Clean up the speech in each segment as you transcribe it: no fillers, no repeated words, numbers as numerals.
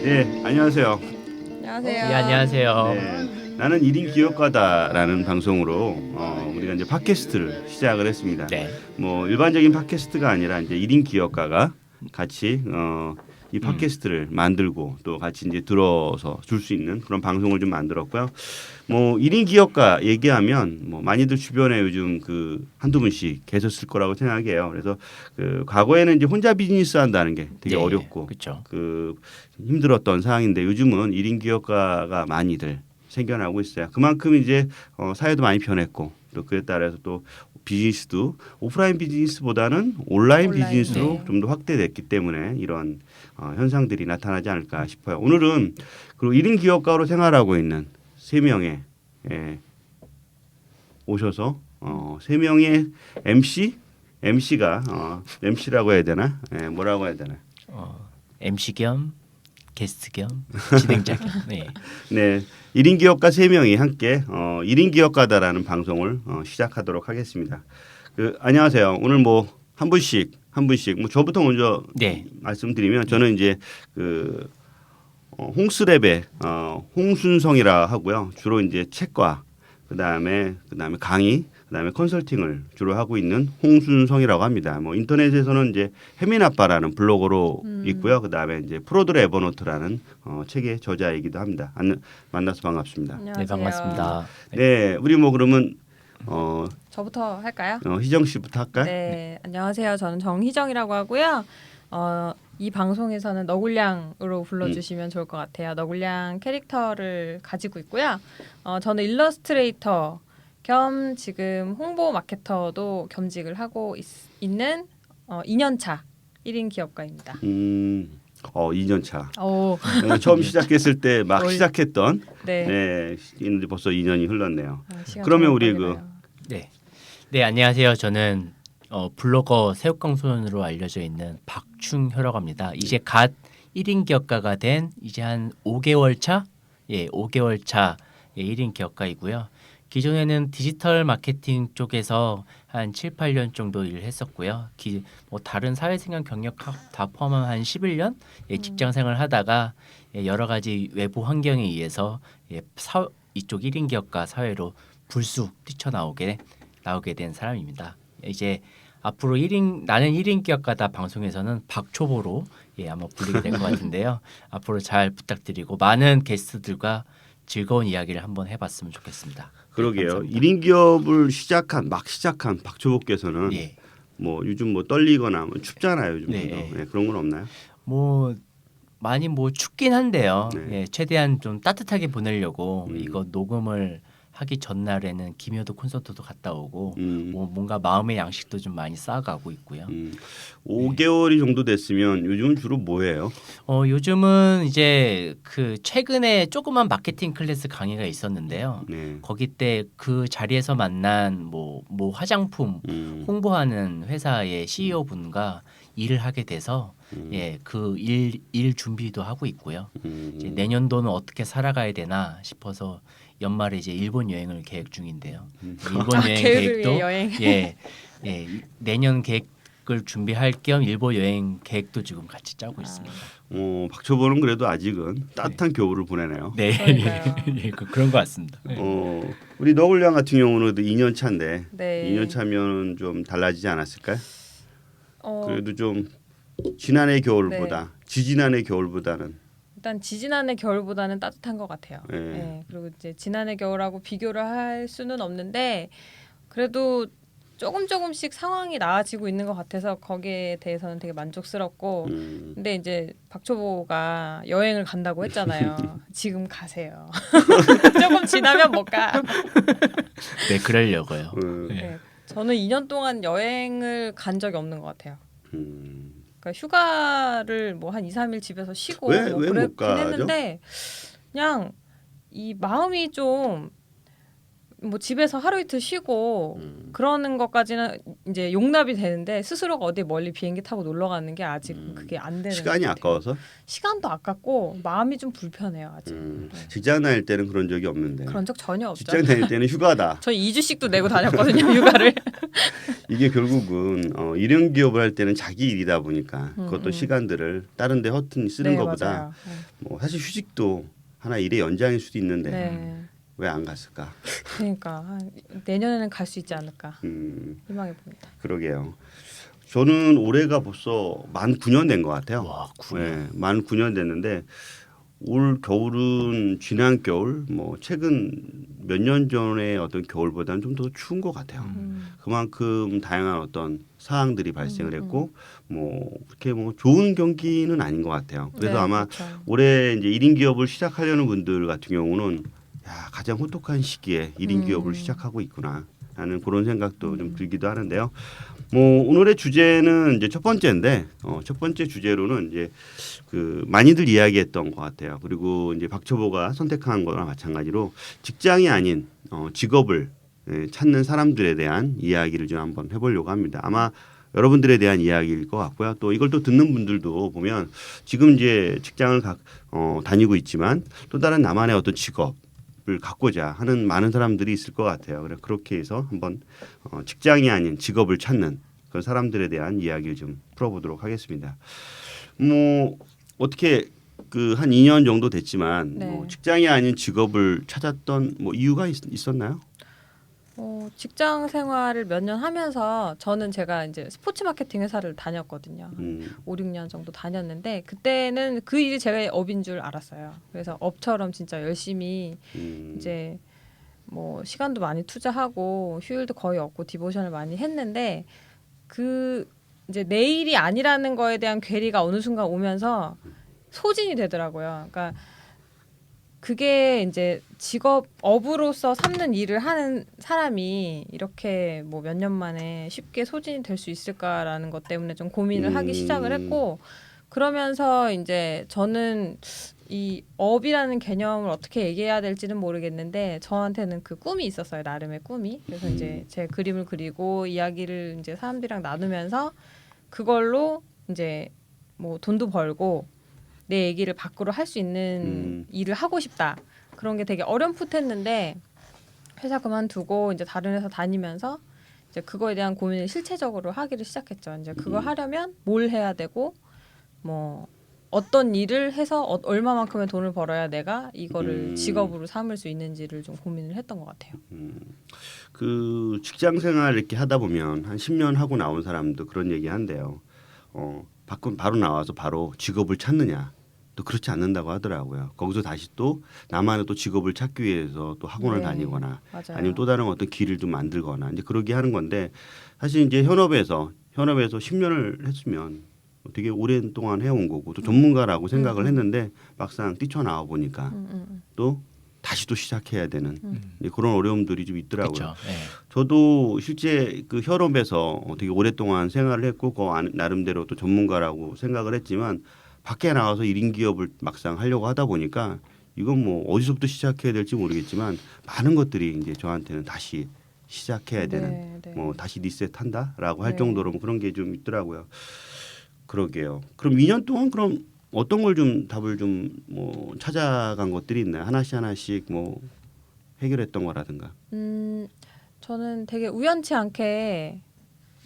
네, 안녕하세요. 안녕하세요. 네, 안녕하세요. 네, 나는 1인 기업가다라는 방송으로 우리가 이제 팟캐스트를 시작을 했습니다. 네. 뭐 일반적인 팟캐스트가 아니라 이제 1인 기업가가 같이 이 팟캐스트를 만들고 또 같이 이제 들어서 줄 수 있는 그런 방송을 좀 만들었고요. 뭐 1인 기업가 얘기하면 뭐 많이들 주변에 요즘 그 한두 분씩 계셨을 거라고 생각해요. 그래서 그 과거에는 이제 혼자 비즈니스 한다는 게 되게 네, 어렵고 그쵸. 그 힘들었던 상황인데 요즘은 1인 기업가가 많이들 생겨나고 있어요. 그만큼 이제 사회도 많이 변했고 또 그에 따라서 또 비즈니스도 오프라인 비즈니스보다는 온라인 비즈니스로 네. 좀 더 확대됐기 때문에 이런 현상들이 나타나지 않을까 싶어요. 오늘은 그리고 1인 기업가로 생활하고 있는 세 명의 오셔서 세 명의 MC가 MC라고 해야 되나? 뭐라고 해야 되나? MC 겸 게스트 겸 진행자 겸. 네. 네, 1인 기업가 세 명이 함께 1인 기업가다라는 방송을 시작하도록 하겠습니다. 안녕하세요. 오늘 뭐 한 분씩 뭐 저부터 먼저 네. 말씀드리면 저는 이제 홍스랩의 홍순성이라 하고요. 주로 이제 책과 그다음에 강의, 그다음에 컨설팅을 주로 하고 있는 홍순성이라고 합니다. 뭐 인터넷에서는 이제 혜민아빠라는 블로거로 있고요. 그다음에 이제 프로들의 에버노트라는 책의 저자이기도 합니다. 만나서 반갑습니다. 네, 안녕하세요. 반갑습니다. 네, 우리 뭐 그러면 저부터 할까요? 희정 씨부터 할까요? 네, 안녕하세요. 저는 정희정이라고 하고요. 이 방송에서는 너굴량으로 불러주시면 좋을 것 같아요. 너굴량 캐릭터를 가지고 있고요. 저는 일러스트레이터 겸 지금 홍보 마케터도 겸직을 하고 있는 2년차 1인 기업가입니다. 2년 차. 오, 처음 시작했을 때 막 올- 시작했던 네. 이제 벌써 2년이 흘렀네요. 시간 그러면 정말 우리 빨리 가요. 네. 네, 안녕하세요. 저는 블로거 새우깡소년으로 알려져 있는 박충효라고 합니다. 이제 갓 1인 기업가가 된 이제 한 5개월 차? 예, 5개월 차 1인 기업가이고요. 기존에는 디지털 마케팅 쪽에서 한 7, 8년 정도 일을 했었고요. 뭐 다른 사회생활 경력 다 포함하면 한 11년 직장 생활을 하다가 여러 가지 외부 환경에 의해서 이쪽 1인 기업가 사회로 불쑥 뛰쳐나오게 된 사람입니다. 이제 앞으로 나는 1인 기업가다 방송에서는 박초보로 아마 불리게 될 것 같은데요. 앞으로 잘 부탁드리고 많은 게스트들과 즐거운 이야기를 한번 해봤으면 좋겠습니다. 그러게요. 네, 1인 기업을 막 시작한 박초보께서는 예. 뭐 요즘 뭐 떨리거나 뭐 춥잖아요. 요즘도. 네. 그런 건 없나요? 뭐 많이 뭐 춥긴 한데요. 네. 최대한 좀 따뜻하게 보내려고 음. 이거 녹음을 하기 전날에는 김효도 콘서트도 갔다 오고 음. 뭐 뭔가 마음의 양식도 좀 많이 쌓아가고 있고요. 5개월이 정도 됐으면 요즘은 주로 뭐 해요? 요즘은 이제 그 최근에 조그만 마케팅 클래스 강의가 있었는데요. 네. 거기 때 그 자리에서 만난 뭐 화장품 홍보하는 회사의 CEO 분과 일을 하게 돼서 그 일 준비도 하고 있고요. 이제 내년도는 어떻게 살아가야 되나 싶어서 연말에 이제 일본 여행을 계획 중인데요. 일본 여행 계획을 계획도 위해 여행. 내년 계획을 준비할 겸 일본 여행 계획도 지금 같이 짜고 있습니다. 박초보는 그래도 아직은 따뜻한 겨울을 보내네요. 네, 그러니까요. 그런 것 같습니다. 우리 너굴량 같은 경우는 2년 차인데 네. 2년 차면 좀 달라지지 않았을까요? 어, 그래도 좀 지난해 겨울보다 지지난해 겨울보다는 일단 지지난해 겨울보다는 따뜻한 것 같아요. 예. 네, 그리고 이제 지난해 겨울하고 비교를 할 수는 없는데 그래도 조금씩 상황이 나아지고 있는 것 같아서 거기에 대해서는 되게 만족스럽고 근데 이제 박초보가 여행을 간다고 했잖아요. 지금 가세요. 조금 지나면 못 가. 네, 그러려고요. 네, 저는 2년 동안 여행을 간 적이 없는 것 같아요. 음. 그러니까 휴가를 뭐 한 2, 3일 집에서 쉬고 왜 뭐 못 그랬긴 가죠? 했는데 그냥 이 마음이 좀 뭐 집에서 하루 이틀 쉬고 그러는 것까지는 이제 용납이 되는데 스스로가 어디 멀리 비행기 타고 놀러 가는 게 아직 그게 안 되는 시간이 것 같아요. 아까워서 시간도 아깝고 마음이 좀 불편해요 아직. 직장 다닐 때는 그런 적이 없는데 그런 적 전혀 없죠. 직장 다닐 때는 휴가다. 저 2주씩도 내고 다녔거든요 휴가를. 이게 결국은 일용 기업을 할 때는 자기 일이다 보니까 그것도 시간들을 다른 데 허튼 쓰는 네, 것보다 맞아요. 뭐 사실 휴직도 하나 일의 연장일 수도 있는데 네. 왜 안 갔을까? 그러니까 내년에는 갈 수 있지 않을까 희망해 봅니다. 그러게요. 저는 올해가 벌써 만 9년 된 것 같아요. 와, 9년. 네, 만 9년 됐는데 올 겨울은 지난 겨울 뭐 최근 몇 년 전의 어떤 겨울보다는 좀 더 추운 것 같아요. 그만큼 다양한 어떤 사항들이 발생을 했고 뭐 그렇게 뭐 좋은 경기는 아닌 것 같아요. 그래서 네, 아마 그렇죠. 올해 이제 1인 기업을 시작하려는 분들 같은 경우는 야, 가장 호떡한 시기에 1인 기업을 시작하고 있구나 하는 그런 생각도 좀 들기도 하는데요. 뭐 오늘의 주제는 이제 첫 번째인데 첫 번째 주제로는 이제 그 많이들 이야기했던 것 같아요. 그리고 이제 박초보가 선택한 거랑 마찬가지로 직장이 아닌 직업을 찾는 사람들에 대한 이야기를 좀 한번 해보려고 합니다. 아마 여러분들에 대한 이야기일 것 같고요. 또 이걸 또 듣는 분들도 보면 지금 이제 직장을 다니고 있지만 또 다른 나만의 어떤 직업을 갖고자 하는 많은 사람들이 있을 것 같아요. 그래서 그렇게 해서 한번 직장이 아닌 직업을 찾는 그런 사람들에 대한 이야기를 좀 풀어보도록 하겠습니다. 뭐 어떻게 그 한 2년 정도 됐지만 네. 뭐 직장이 아닌 직업을 찾았던 뭐 이유가 있었나요? 직장 생활을 몇 년 하면서 저는 제가 이제 스포츠 마케팅 회사를 다녔거든요. 5, 6년 정도 다녔는데 그때는 그 일이 제가 업인 줄 알았어요. 그래서 업처럼 진짜 열심히 이제 뭐 시간도 많이 투자하고 휴일도 거의 없고 디보션을 많이 했는데 그 이제 내 일이 아니라는 거에 대한 괴리가 어느 순간 오면서 소진이 되더라고요. 그러니까 그게 이제 업으로서 삼는 일을 하는 사람이 이렇게 뭐 몇 년 만에 쉽게 소진이 될 수 있을까라는 것 때문에 좀 고민을 하기 시작을 했고 그러면서 이제 저는 이 업이라는 개념을 어떻게 얘기해야 될지는 모르겠는데 저한테는 그 꿈이 있었어요. 나름의 꿈이. 그래서 이제 제 그림을 그리고 이야기를 이제 사람들이랑 나누면서 그걸로 이제 뭐 돈도 벌고 내 얘기를 밖으로 할 수 있는 일을 하고 싶다. 그런 게 되게 어렴풋했는데 회사 그만두고 이제 다른 회사 다니면서 이제 그거에 대한 고민을 실체적으로 하기를 시작했죠. 이제 그거 하려면 뭘 해야 되고 뭐 어떤 일을 해서 얼마만큼의 돈을 벌어야 내가 이거를 직업으로 삼을 수 있는지를 좀 고민을 했던 것 같아요. 그 직장 생활 이렇게 하다 보면 한 10년 하고 나온 사람도 그런 얘기 한대요. 바로 나와서 바로 직업을 찾느냐. 또 그렇지 않는다고 하더라고요. 거기서 다시 또 나만의 또 직업을 찾기 위해서 또 학원을 네, 다니거나 맞아요. 아니면 또 다른 어떤 길을 좀 만들거나 이제 그러게 하는 건데 사실 이제 현업에서 10년을 했으면 되게 오랜 동안 해온 거고 또 전문가라고 생각을 했는데 막상 뛰쳐나와 보니까 또 다시 또 시작해야 되는 이제 그런 어려움들이 좀 있더라고요. 그렇죠. 네. 저도 실제 그 현업에서 되게 오랫동안 생활을 했고 나름대로 또 전문가라고 생각을 했지만 밖에 나가서 1인 기업을 막상 하려고 하다 보니까 이건 뭐 어디서부터 시작해야 될지 모르겠지만 많은 것들이 이제 저한테는 다시 시작해야 되는 네. 뭐 다시 리셋한다라고 할 네. 정도로 뭐 그런 게 좀 있더라고요. 그러게요. 그럼 2년 동안 그럼 어떤 걸 좀 답을 좀 뭐 찾아간 것들이 있나요? 하나씩 뭐 해결했던 거라든가. 저는 되게 우연치 않게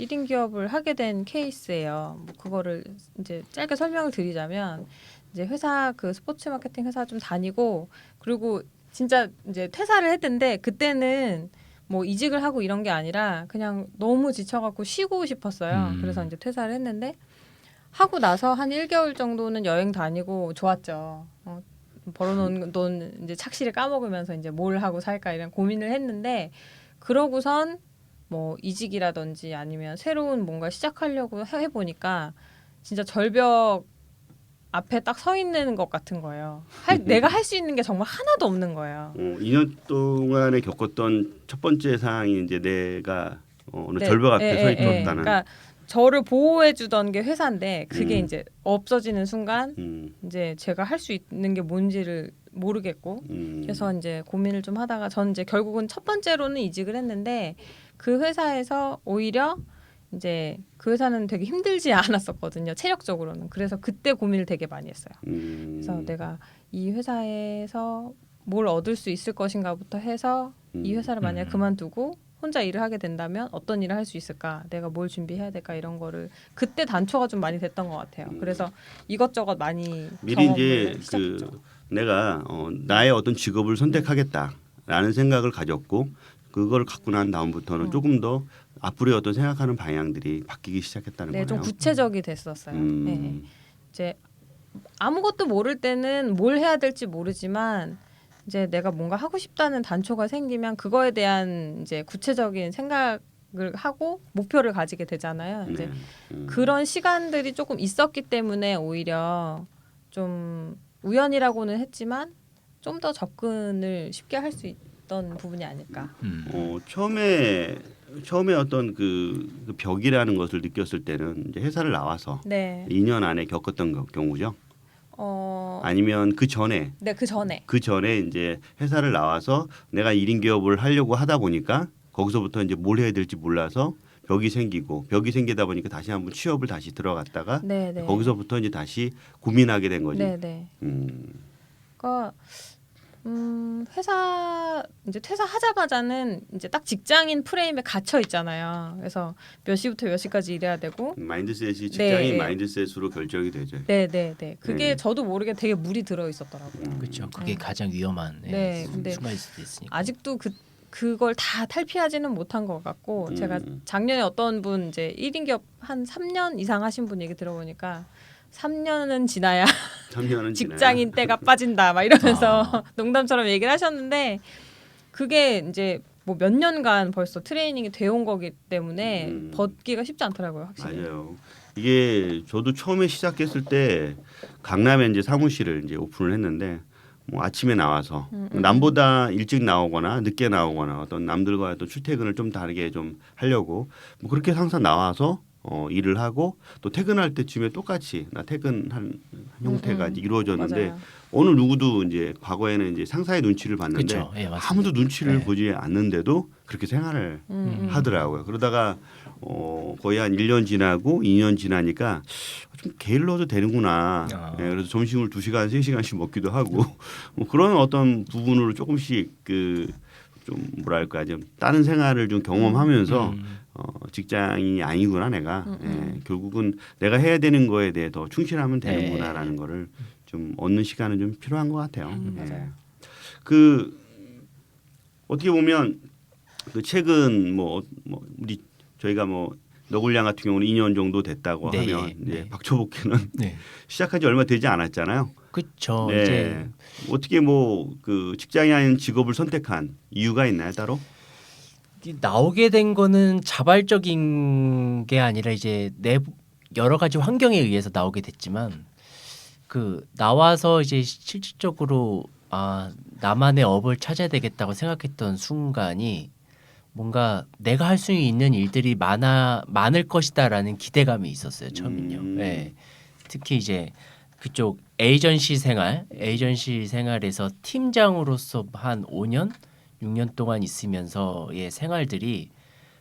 1인 기업을 하게 된 케이스예요. 뭐 그거를 이제 짧게 설명을 드리자면 이제 회사 그 스포츠 마케팅 회사 좀 다니고 그리고 진짜 이제 퇴사를 했는데 그때는 뭐 이직을 하고 이런 게 아니라 그냥 너무 지쳐갖고 쉬고 싶었어요. 그래서 이제 퇴사를 했는데 하고 나서 한 1개월 정도는 여행 다니고 좋았죠. 벌어놓은 돈 이제 착실히 까먹으면서 이제 뭘 하고 살까 이런 고민을 했는데 그러고선 뭐 이직이라든지 아니면 새로운 뭔가 시작하려고 해보니까 진짜 절벽 앞에 딱 서 있는 것 같은 거예요. 내가 할 수 있는 게 정말 하나도 없는 거예요. 2년 동안에 겪었던 첫 번째 사항이 이제 내가 어느 네, 절벽 앞에 서 있었다는. 그러니까 저를 보호해주던 게 회사인데 그게 이제 없어지는 순간 이제 제가 할 수 있는 게 뭔지를 모르겠고 그래서 이제 고민을 좀 하다가 저는 이제 결국은 첫 번째로는 이직을 했는데 그 회사에서 오히려 이제 그 회사는 되게 힘들지 않았었거든요. 체력적으로는. 그래서 그때 고민을 되게 많이 했어요. 그래서 내가 이 회사에서 뭘 얻을 수 있을 것인가부터 해서 이 회사를 만약 그만두고 혼자 일을 하게 된다면 어떤 일을 할 수 있을까? 내가 뭘 준비해야 될까? 이런 거를 그때 단초가 좀 많이 됐던 것 같아요. 그래서 이것저것 많이 미리 경험을 이제 시작했죠. 내가 나의 어떤 직업을 선택하겠다라는 생각을 가졌고 그걸 갖고 난 다음부터는 조금 더 앞으로의 어떤 생각하는 방향들이 바뀌기 시작했다는 네, 좀 거네요. 구체적이 됐었어요. 네. 이제 아무것도 모를 때는 뭘 해야 될지 모르지만 이제 내가 뭔가 하고 싶다는 단초가 생기면 그거에 대한 이제 구체적인 생각을 하고 목표를 가지게 되잖아요. 이제 그런 시간들이 조금 있었기 때문에 오히려 좀 우연이라고는 했지만 좀 더 접근을 쉽게 할 수 있던 부분이 아닐까. 처음에 어떤 그 벽이라는 것을 느꼈을 때는 이제 회사를 나와서 네. 2년 안에 겪었던 경우죠. 어, 아니면 그 전에 네, 그 전에. 이제 회사를 나와서 내가 1인 기업을 하려고 하다 보니까 거기서부터 이제 뭘 해야 될지 몰라서 벽이 생기다 보니까 다시 한번 취업을 다시 들어갔다가 네, 네. 거기서부터 이제 다시 고민하게 된 거지. 네, 네. 그러니까 회사 이제 퇴사하자마자는 이제 딱 직장인 프레임에 갇혀 있잖아요. 그래서 몇 시부터 몇 시까지 일해야 되고. 마인드셋이 직장인 네. 마인드셋으로 결정이 되죠. 네, 네, 네. 그게 네. 저도 모르게 되게 물이 들어 있었더라고요. 그렇죠. 그게 가장 위험한 네, 근데 순간일 수도 있으니까. 아직도 그걸 다 탈피하지는 못한 것 같고 제가 작년에 어떤 분 이제 1인 기업 한 3년 이상 하신 분 얘기 들어보니까 3년은 지나야 3년은 직장인 때가 빠진다 막 이러면서 농담처럼 얘기를 하셨는데 그게 이제 뭐 몇 년간 벌써 트레이닝이 되어온 거기 때문에 벗기가 쉽지 않더라고요, 확실히. 맞아요. 이게 저도 처음에 시작했을 때 강남에 이제 사무실을 이제 오픈을 했는데 뭐 아침에 나와서 남보다 일찍 나오거나 늦게 나오거나 어떤 남들과 또 출퇴근을 좀 다르게 좀 하려고 뭐 그렇게 항상 나와서 일을 하고 또 퇴근할 때쯤에 똑같이 나 퇴근한 형태가 이제 이루어졌는데 맞아요. 어느 누구도 이제 과거에는 이제 상사의 눈치를 봤는데 그렇죠. 예, 맞습니다. 아무도 눈치를 네. 보지 않는데도 그렇게 생활을 하더라고요. 그러다가 거의 한 1년 지나고 2년 지나니까 좀 게을러도 되는구나. 예, 그래서 점심을 2시간, 3시간씩 먹기도 하고 뭐 그런 어떤 부분으로 조금씩 좀 뭐랄까 좀 다른 생활을 좀 경험하면서 직장인이 아니구나 내가 예, 결국은 내가 해야 되는 거에 대해 더 충실하면 되는구나라는 거를 좀 얻는 시간은 좀 필요한 것 같아요. 맞아요. 그 어떻게 보면 그 최근 뭐 우리 저희가 뭐 너굴양 같은 경우는 2년 정도 됐다고 네, 하면 네. 이제 박초복회는 네. 시작한 지 얼마 되지 않았잖아요. 그렇죠. 네. 이제 어떻게 뭐 그 직장이 아닌 직업을 선택한 이유가 있나요 따로? 나오게 된 거는 자발적인 게 아니라 이제 여러 가지 환경에 의해서 나오게 됐지만 그 나와서 이제 실질적으로 나만의 업을 찾아야 되겠다고 생각했던 순간이 뭔가 내가 할 수 있는 일들이 많을 것이다라는 기대감이 있었어요 처음은요. 네. 특히 이제 그쪽 에이전시 생활에서 팀장으로서 한 5년, 6년 동안 있으면서의 생활들이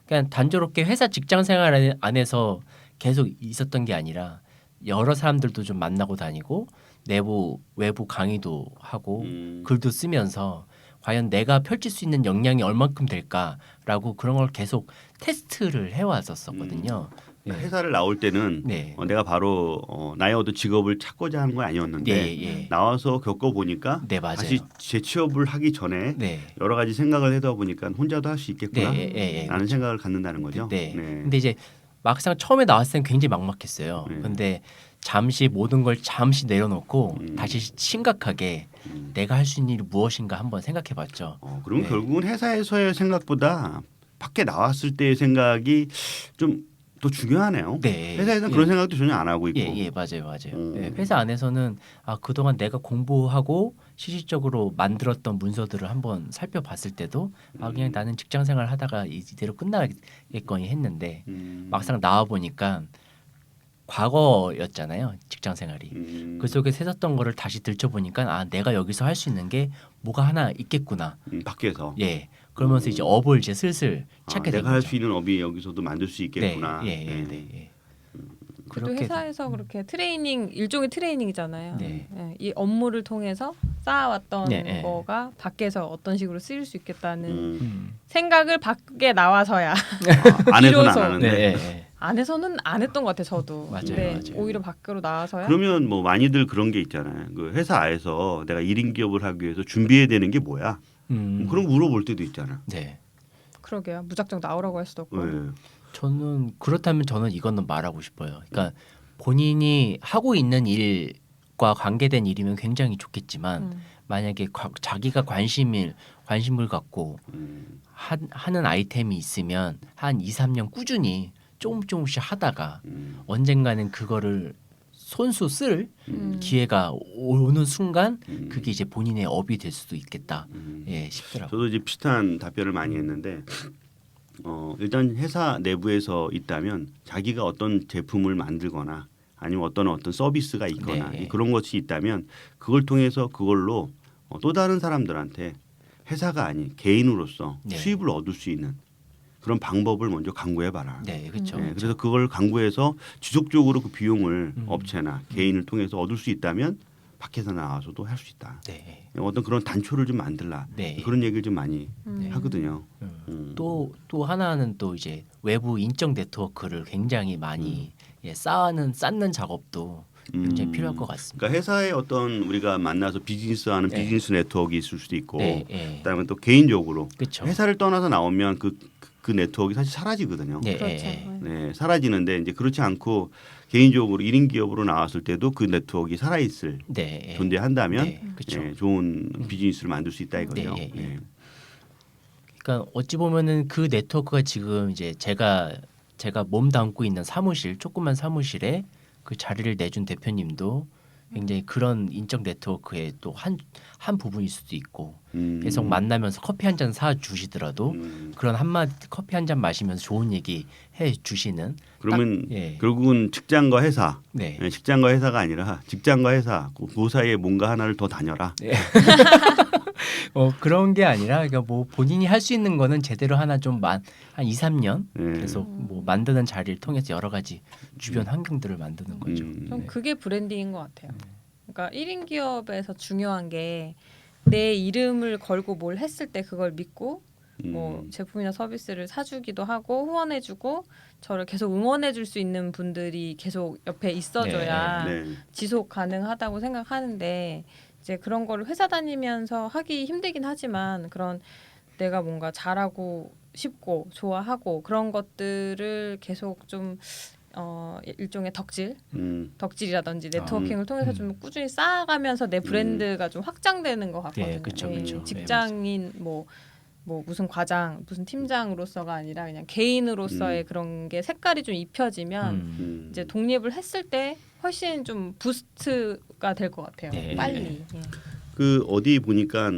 그냥 단조롭게 회사 직장 생활 안에서 계속 있었던 게 아니라 여러 사람들도 좀 만나고 다니고 내부 외부 강의도 하고 글도 쓰면서 과연 내가 펼칠 수 있는 역량이 얼만큼 될까라고 그런 걸 계속 테스트를 해왔었거든요. 회사를 나올 때는 네. 내가 바로 나의 어떤 직업을 찾고자 하는 건 아니었는데 예. 나와서 겪어보니까 네, 맞아요. 다시 재취업을 하기 전에 네. 여러 가지 생각을 해다 보니까 혼자도 할 수 있겠구나 네, 라는 생각을 갖는다는 거죠. 네. 근데 이제 막상 처음에 나왔을 땐 굉장히 막막했어요. 근데 잠시 모든 걸 잠시 내려놓고 다시 심각하게 내가 할 수 있는 일이 무엇인가 한번 생각해봤죠. 그러면 네. 결국은 회사에서의 생각보다 밖에 나왔을 때의 생각이 좀 더 중요하네요. 네. 회사에서는 예. 그런 생각도 전혀 안 하고 있고. 예, 맞아요. 예, 회사 안에서는 그동안 내가 공부하고 실질적으로 만들었던 문서들을 한번 살펴봤을 때도 그냥 나는 직장 생활 하다가 이대로 끝나겠거니 했는데 막상 나와 보니까 과거였잖아요. 직장 생활이. 그 속에 새었던 거를 다시 들춰보니까 아 내가 여기서 할 수 있는 게 뭐가 하나 있겠구나. 밖에서 예. 그러면서 이제 업을 이제 슬슬 찾게 된 내가 할 거죠. 수 있는 업이 여기서도 만들 수 있겠구나. 네, 예, 예, 네, 예. 그래도 그렇게 회사에서 그렇게 트레이닝 일종의 트레이닝이잖아요. 네. 예, 이 업무를 통해서 쌓아왔던 네, 예. 거가 밖에서 어떤 식으로 쓰일 수 있겠다는 음. 생각을 밖에 나와서야 안에서는 비로소. 안 하는데. 네, 예, 예. 안에서는 안 했던 것 같아 저도. 맞아요, 근데 맞아요. 오히려 밖으로 나와서야. 그러면 뭐 많이들 그런 게 있잖아요. 그 회사 안에서 내가 1인 기업을 하기 위해서 준비해야 되는 게 뭐야? 그런 거 물어볼 때도 있잖아. 네. 그러게요. 무작정 나오라고 할 수도 없고. 네. 저는 그렇다면 저는 이거는 말하고 싶어요. 그러니까 본인이 하고 있는 일과 관계된 일이면 굉장히 좋겠지만 만약에 자기가 관심을 갖고 하는 아이템이 있으면 한 2, 3년 꾸준히 조금씩 하다가 언젠가는 그거를 손수 쓸 기회가 오는 순간 그게 이제 본인의 업이 될 수도 있겠다. 예, 싶더라고요. 저도 이제 비슷한 답변을 많이 했는데 일단 회사 내부에서 있다면 자기가 어떤 제품을 만들거나 아니면 어떤 서비스가 있거나 네. 그런 것이 있다면 그걸 통해서 그걸로 또 다른 사람들한테 회사가 아닌 개인으로서 네. 수입을 얻을 수 있는 그런 방법을 먼저 강구해 봐라. 네, 그렇죠. 그래서 그걸 강구해서 지속적으로 그 비용을 업체나 개인을 통해서 얻을 수 있다면 밖에서 나와서도 할 수 있다. 네. 어떤 그런 단초를 좀 만들라. 네. 그런 얘기를 좀 많이 하거든요. 또 하나는 또 이제 외부 인적 네트워크를 굉장히 많이 쌓는 작업도 굉장히 필요할 것 같습니다. 그러니까 회사에 어떤 우리가 만나서 비즈니스하는 네. 비즈니스 네트워크가 있을 수도 있고, 네, 네. 그다음에 또 개인적으로 그렇죠. 회사를 떠나서 나오면 그 네트워크가 사실 사라지거든요. 네, 그렇죠. 예, 예. 네, 사라지는데 이제 그렇지 않고 개인적으로 1인 기업으로 나왔을 때도 그 네트워크가 살아 있을 네, 예. 존재한다면 네, 그렇죠. 좋은 비즈니스를 만들 수 있다 이거죠. 네, 예, 예. 그러니까 어찌 보면은 그 네트워크가 지금 이제 제가 몸 담고 있는 사무실, 조그만 사무실에 그 자리를 내준 대표님도 굉장히 그런 인적 네트워크의 또 한 부분일 수도 있고 계속 만나면서 커피 한 잔 사 주시더라도 그런 커피 한 잔 마시면서 좋은 얘기 해 주시는 그러면 예. 결국은 직장과 회사, 네. 직장과 회사가 아니라 직장과 회사 그 사이에 뭔가 하나를 더 다녀라. 그런 게 아니라 그러니까 뭐 본인이 할 수 있는 거는 제대로 하나 좀 한 2, 3년 네. 계속 뭐 만드는 자리를 통해서 여러 가지 주변 환경들을 만드는 거죠. 전 그게 브랜딩인 것 같아요. 그러니까 1인 기업에서 중요한 게 내 이름을 걸고 뭘 했을 때 그걸 믿고 뭐 제품이나 서비스를 사주기도 하고 후원해주고 저를 계속 응원해줄 수 있는 분들이 계속 옆에 있어줘야 네. 지속 가능하다고 생각하는데 이제 그런 거를 회사 다니면서 하기 힘들긴 하지만 그런 내가 뭔가 잘하고 싶고 좋아하고 그런 것들을 계속 좀 일종의 덕질이라든지 네트워킹을 통해서 좀 꾸준히 쌓아가면서 내 브랜드가 좀 확장되는 것 같거든요. 네, 그쵸, 그쵸. 직장인 뭐 무슨 과장, 무슨 팀장으로서가 아니라 그냥 개인으로서의 그런 게 색깔이 좀 입혀지면 이제 독립을 했을 때 훨씬 좀 부스트가 될 것 같아요. 네. 빨리. 예. 그 어디 보니까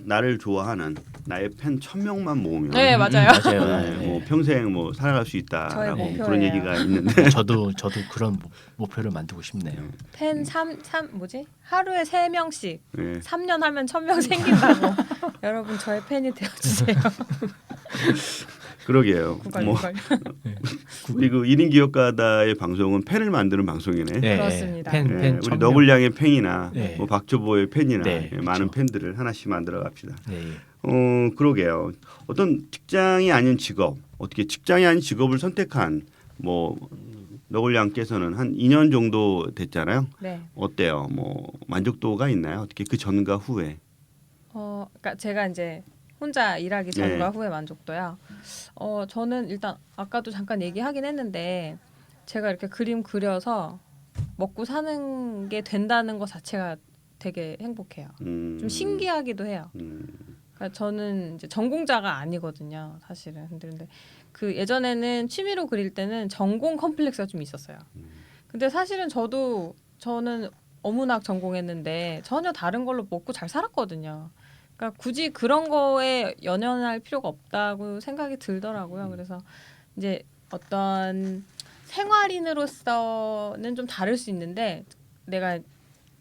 나를 좋아하는 나의 팬 1,000명만 모으면 네 맞아요. 맞아요. 뭐 평생 뭐 살아갈 수 저의 있다라고 목표예요. 그런 얘기가 있는데 저도 그런 목표를 만들고 싶네요. 팬 3 뭐지? 하루에 3명씩 네. 3년 하면 1,000명 생긴다고. 여러분 저의 팬이 되어주세요. 그러게요. 구걸. 우리 그 1인 기업가다의 방송은 팬을 만드는 방송이네. 네, 그렇습니다. 팬 우리 1000명. 너굴량의 팬이나 네. 뭐 박주보의 팬이나 네, 많은 그렇죠. 팬들을 하나씩 만들어 갑시다. 네. 그러게요. 어떤 직장이 아닌 직업, 어떻게 직장이 아닌 직업을 선택한 뭐 너굴량께서는 한 2년 정도 됐잖아요. 네. 어때요? 뭐 만족도가 있나요? 어떻게 그 전과 후에? 그러니까 제가 이제 혼자 일하기 전과 후에 만족도야. 저는 일단 아까도 잠깐 얘기하긴 했는데 제가 이렇게 그림 그려서 먹고 사는 게 된다는 것 자체가 되게 행복해요. 좀 신기하기도 해요. 그러니까 저는 이제 전공자가 아니거든요, 사실은. 근데 그 예전에는 취미로 그릴 때는 전공 컴플렉스가 좀 있었어요. 근데 사실은 저는 어문학 전공했는데 전혀 다른 걸로 먹고 잘 살았거든요. 그러니까 굳이 그런 거에 연연할 필요가 없다고 생각이 들더라고요. 그래서 이제 어떤 생활인으로서는 좀 다를 수 있는데 내가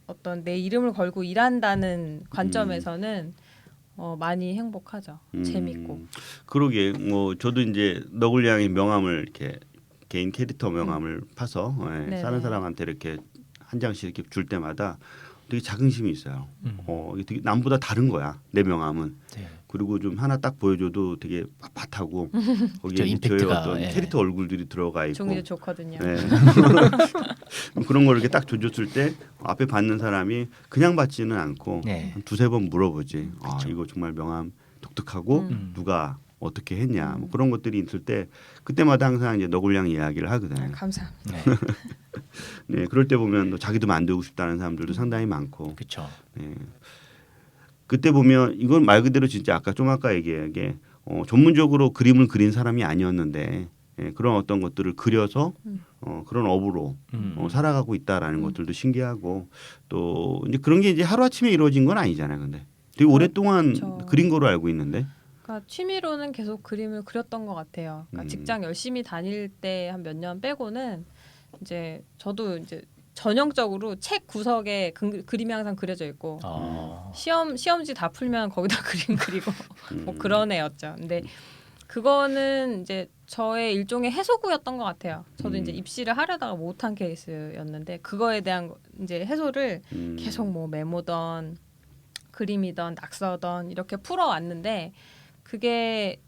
어떤 내 이름을 걸고 일한다는 관점에서는 많이 행복하죠. 재밌고. 그러게 뭐 저도 이제 너굴량의 명함을 이렇게 개인 캐릭터 명함을 파서 네네. 사는 사람한테 이렇게 한 장씩 이렇게 줄 때마다 되게 자긍심이 있어요. 이게 되게 남보다 다른 거야 내 명함은. 네. 그리고 좀 하나 딱 보여줘도 되게 빳빳하고 거기에 저 임팩트가, 저희 어떤 예. 캐릭터 얼굴들이 들어가 있고 종이도 좋거든요. 네. 그런 걸 이렇게 딱 줘줬을 때 앞에 받는 사람이 그냥 받지는 않고 네. 한 두세 번 물어보지. 아 그쵸. 이거 정말 명함 독특하고 누가 어떻게 했냐 뭐 음. 그런 것들이 있을 때 그때마다 항상 이제 너굴량 이야기를 하거든. 아, 감사합니다. 네. 네, 그럴 때 보면 또 자기도 만들고 싶다는 사람들도 상당히 많고. 그렇죠. 네. 그때 보면 이건 말 그대로 진짜 아까 얘기하게 전문적으로 그림을 그린 사람이 아니었는데 그런 어떤 것들을 그려서 그런 업으로 살아가고 있다라는 것들도 신기하고 또 이제 그런 게 이제 하루 아침에 이루어진 건 아니잖아요. 근데 되게 오랫동안 그렇죠. 그린 거로 알고 있는데. 그러니까 취미로는 계속 그림을 그렸던 것 같아요. 그러니까 직장 열심히 다닐 때 한 몇 년 빼고는 이제 저도 이제 전형적으로 책 구석에 그림이 항상 그려져 있고 시험지 다 풀면 거기다 그림 그리고 뭐 그런 애였죠. 근데 그거는 이제 저의 일종의 해소구였던 것 같아요. 저도 이제 입시를 하려다가 못한 케이스였는데 그거에 대한 이제 해소를 계속 뭐 메모던 그림이던 낙서던 이렇게 풀어왔는데 그게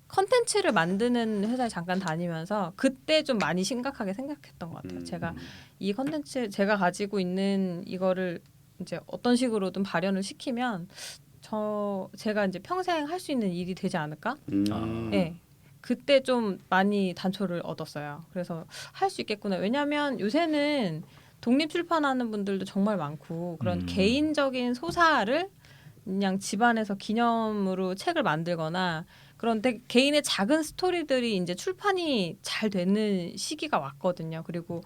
컨텐츠를 만드는 회사에 잠깐 다니면서 그때 좀 많이 심각하게 생각했던 것 같아요. 제가 이 컨텐츠 제가 가지고 있는 이거를 이제 어떤 식으로든 발현을 시키면 제가 이제 평생 할 수 있는 일이 되지 않을까? 네. 그때 좀 많이 단초를 얻었어요. 그래서 할 수 있겠구나. 왜냐하면 요새는 독립 출판하는 분들도 정말 많고 그런 개인적인 소사를 그냥 집안에서 기념으로 책을 만들거나 그런데 개인의 작은 스토리들이 이제 출판이 잘 되는 시기가 왔거든요. 그리고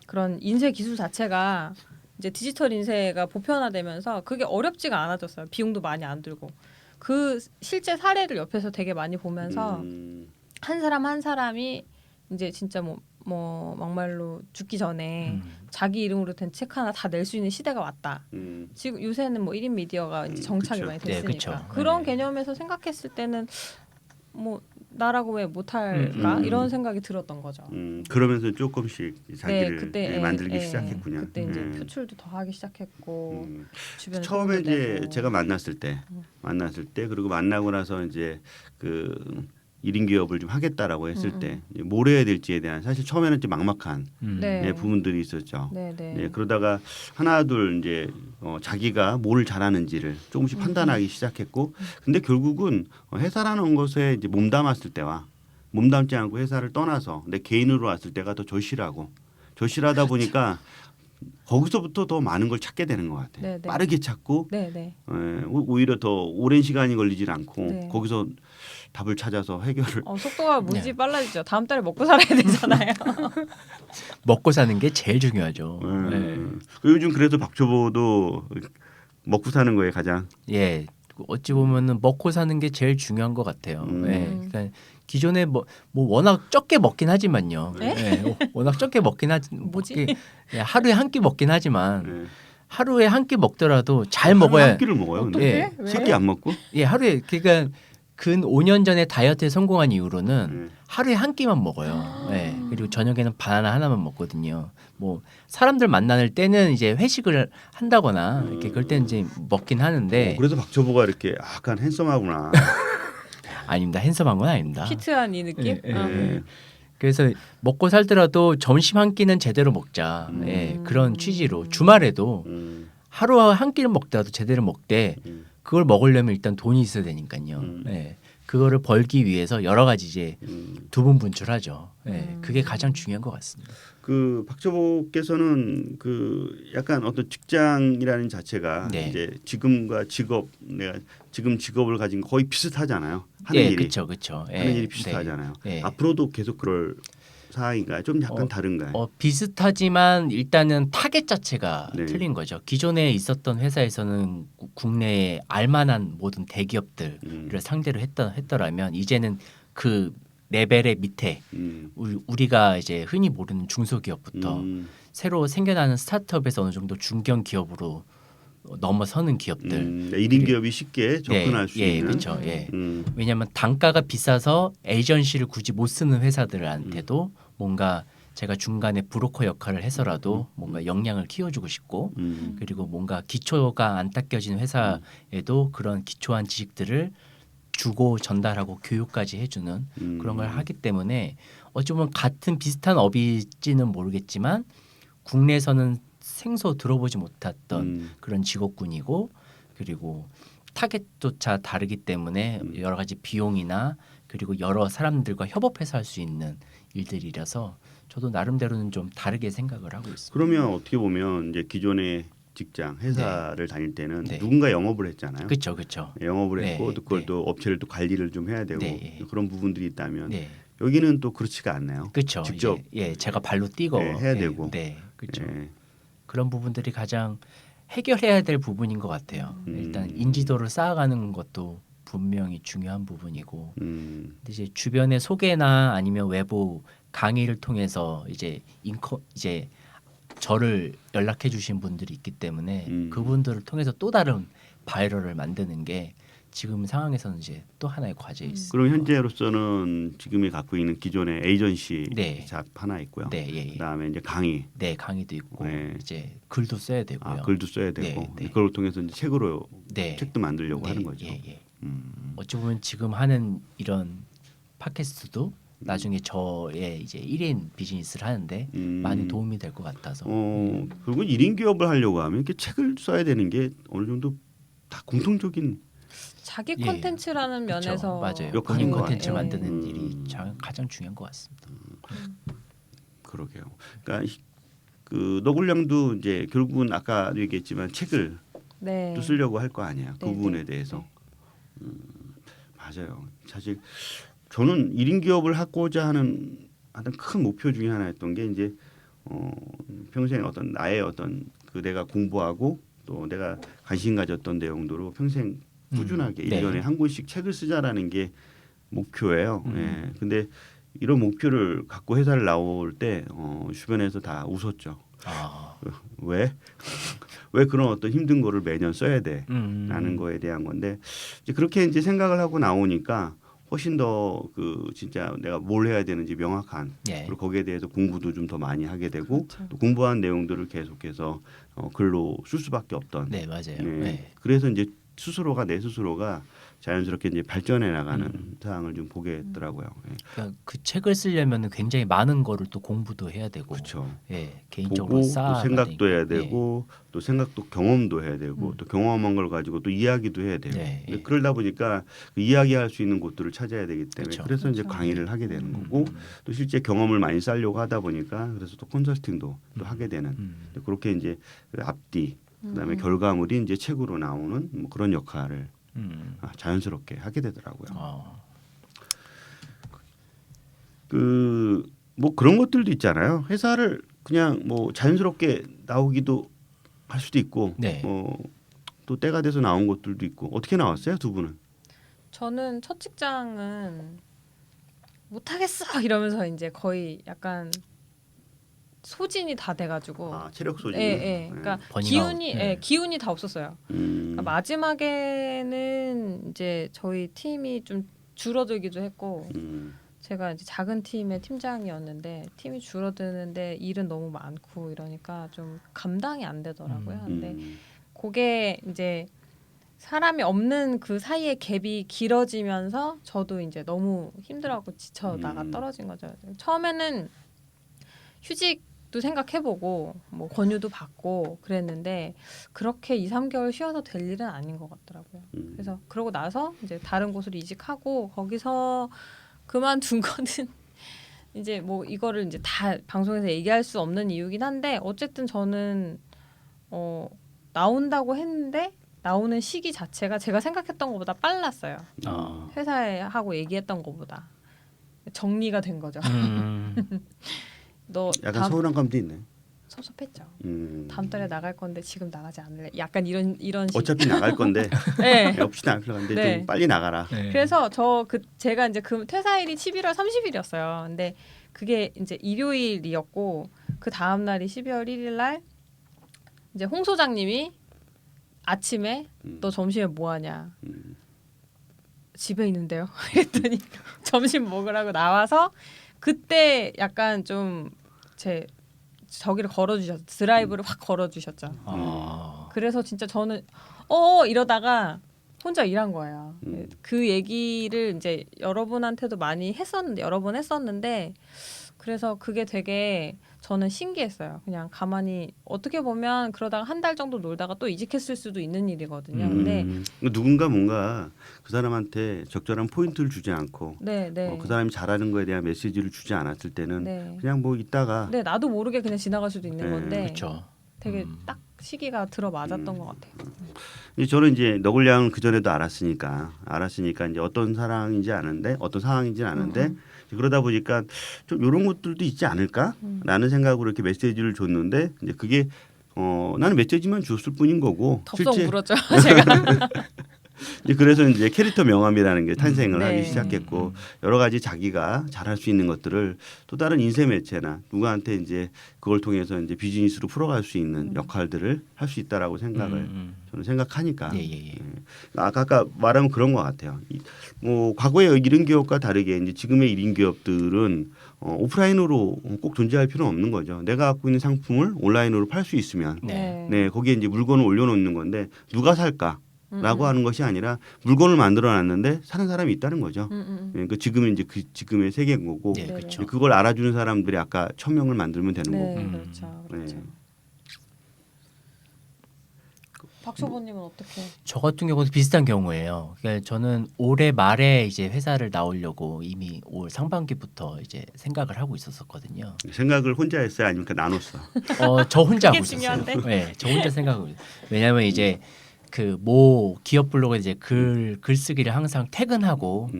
그런 인쇄 기술 자체가 이제 디지털 인쇄가 보편화되면서 그게 어렵지가 않아졌어요. 비용도 많이 안 들고. 그 실제 사례를 옆에서 되게 많이 보면서 한 사람 한 사람이 이제 진짜 뭐 막말로 죽기 전에 자기 이름으로 된 책 하나 다 낼 수 있는 시대가 왔다. 지금 요새는 뭐 1인 미디어가 이제 정착이 그쵸. 많이 네, 됐으니까 그쵸. 그런 네. 개념에서 생각했을 때는 뭐 나라고 왜 못할까 이런 생각이 들었던 거죠. 그러면서 조금씩 자기를 그때 만들기 시작했군요. 그때 이제 표출도 더 하기 시작했고 주변에 처음에 소문도 이제 내고. 제가 만났을 때 그리고 만나고 나서 이제 그 1인 기업을 좀 하겠다라고 했을 때 이제 뭘 해야 될지에 대한 사실 처음에는 좀 막막한 네. 부분들이 있었죠. 네. 그러다가 하나 둘 이제 자기가 뭘 잘하는지를 조금씩 판단하기 시작했고, 근데 결국은 회사라는 것에 이제 몸담았을 때와 몸담지 않고 회사를 떠나서 내 개인으로 왔을 때가 더 절실하고 절실하다 보니까 거기서부터 더 많은 걸 찾게 되는 것 같아요. 네네. 빠르게 찾고 네. 오히려 더 오랜 시간이 걸리질 않고 네. 거기서 답을 찾아서 해결을. 속도가 무지 빨라지죠. 다음 달에 먹고 살아야 되잖아요. 먹고 사는 게 제일 중요하죠. 네. 요즘 그래서 박초보도 먹고 사는 거에 가장 예, 어찌 보면은 먹고 사는 게 제일 중요한 것 같아요. 예, 그러니까 기존에 뭐 워낙 적게 먹긴 하지만요. 네? 예, 워낙 적게 먹긴 뭐지? 하루에 한 끼 먹긴 하지만 네. 하루에 한 끼 먹더라도 잘 먹어야. 한 끼를 먹어요. 근데 어떡해? 왜? 세끼 안 먹고. 예, 하루에 그러니까 근 5년 전에 다이어트에 성공한 이후로는 하루에 한 끼만 먹어요. 예. 그리고 저녁에는 바나나 하나만 먹거든요. 뭐 사람들 만날 때는 이제 회식을 한다거나 이렇게 그럴 때는 이제 먹긴 하는데 그래서 박초보가 이렇게 약간 핸섬하구나. 아닙니다. 핸섬한 건 아닙니다. 피트한 이 느낌? 예, 예. 그래서 먹고 살더라도 점심 한 끼는 제대로 먹자. 예, 그런 취지로 주말에도 하루 한 끼를 먹더라도 제대로 먹되 그걸 먹으려면 일단 돈이 있어야 되니까요. 예, 그거를 벌기 위해서 여러 가지 이제 두분 분출하죠. 예, 그게 가장 중요한 것 같습니다. 그 박초보께서는 그 약간 어떤 직장이라는 자체가 네. 이제 지금과 직업 내가 지금 직업을 가진 거 거의 비슷하잖아요. 하는 예, 일이 그렇죠. 예, 하는 일이 비슷하잖아요. 네. 앞으로도 계속 그럴 사항인가요? 좀 약간 다른가요? 비슷하지만 일단은 타겟 자체가 네. 틀린 거죠. 기존에 있었던 회사에서는 국내에 알만한 모든 대기업들을 상대로 했더라면 이제는 그 레벨의 밑에 음. 우리가 이제 흔히 모르는 중소기업부터 새로 생겨나는 스타트업에서 어느 정도 중견 기업으로 넘어서는 기업들. 1인 기업이 쉽게 접근할 수 있는. 그렇죠. 예. 음. 왜냐하면 단가가 비싸서 에이전시를 굳이 못 쓰는 회사들한테도 뭔가 제가 중간에 브로커 역할을 해서라도 뭔가 역량을 키워주고 싶고 그리고 뭔가 기초가 안 닦여진 회사에도 그런 기초한 지식들을 주고 전달하고 교육까지 해주는 그런 걸 하기 때문에 어찌 보면 같은 비슷한 업일지는 모르겠지만 국내에서는 생소 들어보지 못했던 그런 직업군이고 그리고 타겟조차 다르기 때문에 여러 가지 비용이나 그리고 여러 사람들과 협업해서 할 수 있는 일들이라서 저도 나름대로는 좀 다르게 생각을 하고 있습니다. 그러면 어떻게 보면 이제 기존의 직장 회사를 다닐 때는 네. 누군가 영업을 했잖아요. 그렇죠, 그렇죠. 영업을 네, 했고 또 그걸 네. 또 업체를 또 관리를 좀 해야 되고 네. 그런 부분들이 있다면 네, 여기는 또 그렇지가 않나요? 그렇죠. 직접 제가 발로 뛰고 해야 되고. 네, 그렇죠. 예. 그런 부분들이 가장 해결해야 될 부분인 것 같아요. 일단 인지도를 쌓아가는 것도 분명히 중요한 부분이고, 근데 이제 주변의 소개나 아니면 외부 강의를 통해서 이제 저를 연락해 주신 분들이 있기 때문에 그분들을 통해서 또 다른 바이럴을 만드는 게 지금 상황에서는 이제 또 하나의 과제였습니다. 그럼 현재로서는 지금이 갖고 있는 기존의 에이전시 네. 잡 하나 있고요. 네, 예, 예. 그다음에 이제 강의, 네, 강의도 있고 네. 이제 글도 써야 되고요. 글도 써야 되고 네, 네. 그걸 통해서 이제 책으로 네. 책도 만들려고 네, 하는 거죠. 예, 예. 음. 어찌 보면 지금 하는 이런 팟캐스트도 나중에 저의 이제 1인 비즈니스를 하는데 많이 도움이 될 것 같아서. 그리고 1인 기업을 하려고 하면 이렇게 책을 써야 되는 게 어느 정도 다 공통적인 자기 예, 콘텐츠라는 그렇죠. 면에서 맞아요. 역할인 본인 것 콘텐츠 같아요. 만드는 일이 가장 중요한 것 같습니다. 그러게요. 그러니까 그 너굴량도 이제 결국은 아까 얘기했지만 책을 네. 또 쓰려고 할 거 아니에요. 그 네, 부분에 네, 대해서. 맞아요. 사실 저는 1인 기업을 하고자 하는 큰 목표 중에 하나였던 게 이제 평생 어떤 나의 어떤 그 내가 공부하고 또 내가 관심 가졌던 내용들로 평생 꾸준하게 네. 1년에 한 권씩 책을 쓰자라는 게 목표예요. 예. 근데 이런 목표를 갖고 회사를 나올 때 주변에서 다 웃었죠. 아, 왜? 왜 그런 어떤 힘든 거를 매년 써야 돼? 라는 음. 거에 대한 건데 이제 그렇게 이제 생각을 하고 나오니까 훨씬 더 그 진짜 내가 뭘 해야 되는지 명확한 예. 그리고 거기에 대해서 공부도 좀 더 많이 하게 되고 그렇죠. 또 공부한 내용들을 계속해서 글로 쓸 수밖에 없던. 네, 맞아요. 네. 네. 그래서 이제 내 스스로가 자연스럽게 이제 발전해 나가는 상황을 좀 보게 됐더라고요. 예. 그러니까 그 책을 쓰려면 굉장히 많은 거를 또 공부도 해야 되고, 그렇죠. 예, 개인적으로 보고 쌓아 또 생각도 해야 되니까. 되고 또 생각도 경험도 해야 되고 또 경험한 걸 가지고 또 이야기도 해야 돼요. 네, 근데 예. 그러다 보니까 그 이야기할 수 있는 곳들을 찾아야 되기 때문에 그렇죠. 그래서 이제 강의를 하게 되는 거고 또 실제 경험을 많이 쌓려고 하다 보니까 그래서 또 컨설팅도 또 하게 되는 그렇게 이제 그 앞뒤 그다음에 결과물이 이제 책으로 나오는 뭐 그런 역할을 자연스럽게 하게 되더라고요. 그 뭐 그런 것들도 있잖아요. 회사를 그냥 뭐 자연스럽게 나오기도 할 수도 있고, 네. 또 때가 돼서 나온 것들도 있고 어떻게 나왔어요, 두 분은? 저는 첫 직장은 못하겠어 이러면서 이제 거의 약간 소진이 다 돼가지고 체력 소진. 예, 예. 그러니까 버닝아웃. 기운이 네. 기운이 다 없었어요. 그러니까 마지막에는 이제 저희 팀이 좀 줄어들기도 했고 제가 이제 작은 팀의 팀장이었는데 팀이 줄어드는데 일은 너무 많고 이러니까 좀 감당이 안 되더라고요. 근데 그게 이제 사람이 없는 그 사이에 갭이 길어지면서 저도 이제 너무 힘들어하고 지쳐 나가 떨어진 거죠. 처음에는 휴직도 생각해보고 뭐 권유도 받고 그랬는데 그렇게 2, 3개월 쉬어서 될 일은 아닌 것 같더라고요. 그래서 그러고 나서 이제 다른 곳으로 이직하고 거기서 그만둔 거는 이제 뭐 이거를 이제 다 방송에서 얘기할 수 없는 이유긴 한데 어쨌든 저는 나온다고 했는데 나오는 시기 자체가 제가 생각했던 것보다 빨랐어요. 회사에 하고 얘기했던 것보다 정리가 된 거죠. 약간 서운한 감도 있네. 섭섭했죠. 음. 다음 달에 나갈 건데 지금 나가지 않을래? 약간 이런 식. 어차피 나갈 건데 네. 없이 나갈 건데 네. 좀 빨리 나가라. 네. 그래서 제가 이제 그 퇴사일이 11월 30일이었어요. 근데 그게 이제 일요일이었고 그 다음 날이 12월 1일 날 이제 홍 소장님이 아침에 너 점심에 뭐 하냐? 집에 있는데요. 그랬더니 점심 먹으라고 나와서 그때 약간 좀 제 저기를 걸어주셨 드라이브를 확 걸어주셨죠. 아. 그래서 진짜 저는 이러다가 혼자 일한 거예요. 그 얘기를 이제 여러분한테도 많이 했었는데 여러 번 했었는데 그래서 그게 되게 저는 신기했어요. 그냥 가만히 어떻게 보면 그러다가 한 달 정도 놀다가 또 이직했을 수도 있는 일이거든요. 근데 누군가 뭔가 그 사람한테 적절한 포인트를 주지 않고 네. 그 사람이 잘하는 거에 대한 메시지를 주지 않았을 때는 네. 그냥 뭐 있다가 네, 나도 모르게 그냥 지나갈 수도 있는 네, 건데 그렇죠. 되게 딱 시기가 들어맞았던 것 같아요. 이제 저는 이제 너굴량을 그 전에도 알았으니까 이제 어떤 사랑인지 아는데 어떤 상황인지는 아는데 그러다 보니까 좀 이런 것들도 있지 않을까라는 생각으로 이렇게 메시지를 줬는데 이제 그게 나는 메시지만 줬을 뿐인 거고 덥석 물었죠, 제가. 이제 그래서 이제 캐릭터 명함이라는 게 탄생을 네. 하기 시작했고 여러 가지 자기가 잘할 수 있는 것들을 또 다른 인쇄 매체나 누구한테 이제 그걸 통해서 이제 비즈니스로 풀어갈 수 있는 역할들을 할 수 있다라고 생각을 저는 생각하니까 예. 아까 말하면 그런 것 같아요. 뭐 과거의 1인 기업과 다르게 이제 지금의 1인 기업들은 오프라인으로 꼭 존재할 필요는 없는 거죠. 내가 갖고 있는 상품을 온라인으로 팔 수 있으면 네 거기에 이제 물건을 올려놓는 건데 누가 살까? 라고 하는 것이 아니라 물건을 만들어 놨는데 사는 사람이 있다는 거죠. 그러니까 지금은 이제 지금의 세계인 거고 네, 그렇죠. 그걸 알아주는 사람들이 아까 1,000명을 만들면 되는 네, 거고. 그렇죠. 네. 박초보님은 어떻게? 저 같은 경우도 비슷한 경우예요. 그러니까 저는 올해 말에 이제 회사를 나오려고 이미 올 상반기부터 이제 생각을 하고 있었거든요. 생각을 혼자 했어요, 아니면 나눴어? 저 혼자 그게 하고 있었어요. 중요한데? 네, 저 혼자 생각하고 있어요. 왜냐하면 이제 그 모 기업 블로그에 이제 글쓰기를 항상 퇴근하고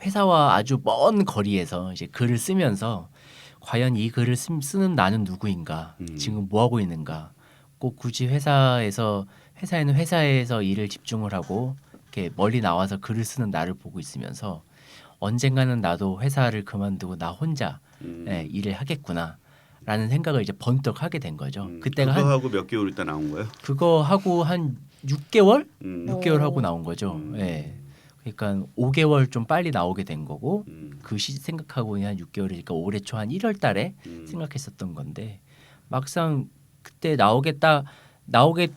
회사와 아주 먼 거리에서 이제 글을 쓰면서 과연 이 글을 쓰는 나는 누구인가, 지금 뭐 하고 있는가, 꼭 굳이 회사에는 회사에서 일을 집중을 하고 이렇게 멀리 나와서 글을 쓰는 나를 보고 있으면서 언젠가는 나도 회사를 그만두고 나 혼자 일을 하겠구나라는 생각을 이제 번뜩 하게 된 거죠. 그때가 그거 하고 몇 개월 있다 나온 거예요? 그거 하고 한 6개월? 6개월 오. 하고 나온 거죠. 예. 그러니까 5개월 좀 빨리 나오게 된 거고 생각하고 한 6개월이니까 올해 초 한 1월 달에 생각했었던 건데 막상 그때 나오게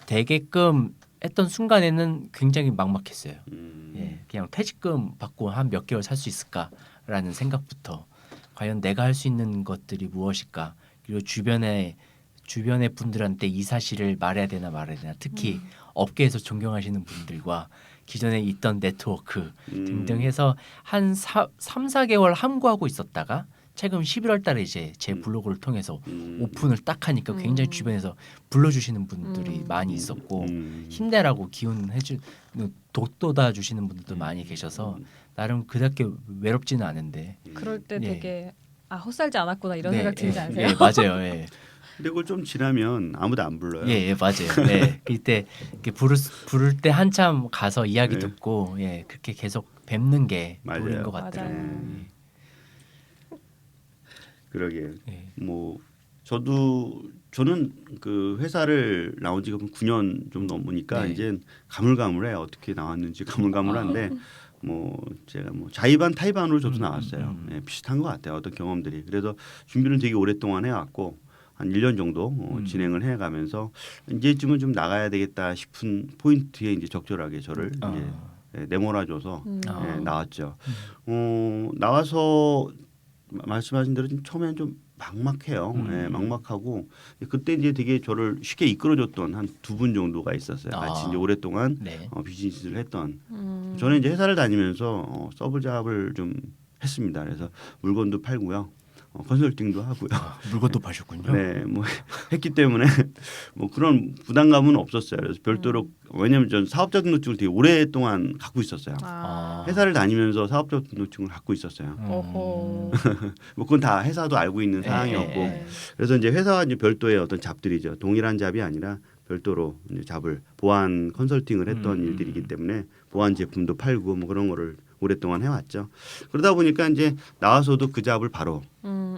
되게끔 했던 순간에는 굉장히 막막했어요. 예. 그냥 퇴직금 받고 한 몇 개월 살 수 있을까라는 생각부터 과연 내가 할 수 있는 것들이 무엇일까? 그리고 주변의 분들한테 이 사실을 말해야 되나 말아야 되나 특히 업계에서 존경하시는 분들과 기존에 있던 네트워크 등등 해서 한 3, 4개월 함구하고 있었다가 최근 11월 달에 이제 제 블로그를 통해서 오픈을 딱 하니까 굉장히 주변에서 불러주시는 분들이 많이 있었고 힘내라고 기운해주 돋돋아 주시는 분들도 많이 계셔서 나름 그렇게 외롭지는 않은데 그럴 때 네. 되게 헛살지 않았구나 이런 네, 생각 들지 않으세요? 예, 맞아요. 예. 근데 그걸 좀 지나면 아무도 안 불러요. 예, 맞아요. 예. 그때 이렇게 부를 때 한참 가서 이야기 네. 듣고 그렇게 계속 뵙는 게 맞아요. 도리인 것 같더라고요. 맞아요. 그러게. 예. 뭐 저는 그 회사를 나온 지가 9년 좀 넘으니까 네. 이제 가물가물해 어떻게 나왔는지 가물가물한데 뭐 제가 뭐 자의반 타의반으로 저도 나왔어요. 예, 비슷한 것 같아요. 어떤 경험들이. 그래서 준비는 되게 오랫동안 해왔고 한 1년 정도 진행을 해가면서 이제쯤은 좀 나가야 되겠다 싶은 포인트에 이제 적절하게 저를 이제 내몰아줘서 나왔죠. 나와서 말씀하신 대로 좀 처음에는 좀 막막해요. 예, 막막하고 그때 이제 되게 저를 쉽게 이끌어줬던 한 2분 정도가 있었어요. 같이 이제 오랫동안 네. 비즈니스를 했던. 저는 이제 회사를 다니면서 서브 잡을 좀 했습니다. 그래서 물건도 팔고요. 컨설팅도 하고요. 물건도 파셨군요. 네, 뭐 했기 때문에 뭐 그런 부담감은 없었어요. 그래서 별도로 왜냐하면 전 사업자 등록증을 되게 오랫동안 갖고 있었어요. 회사를 다니면서 사업자 등록증을 갖고 있었어요. 어허. 뭐 그건 다 회사도 알고 있는 사항이었고 네. 그래서 이제 회사와 이제 별도의 어떤 잡들이죠. 동일한 잡이 아니라 별도로 이제 잡을 보안 컨설팅을 했던 일들이기 때문에 보안 제품도 팔고 뭐 그런 거를 오랫동안 해왔죠. 그러다 보니까 이제 나와서도 그 잡을 바로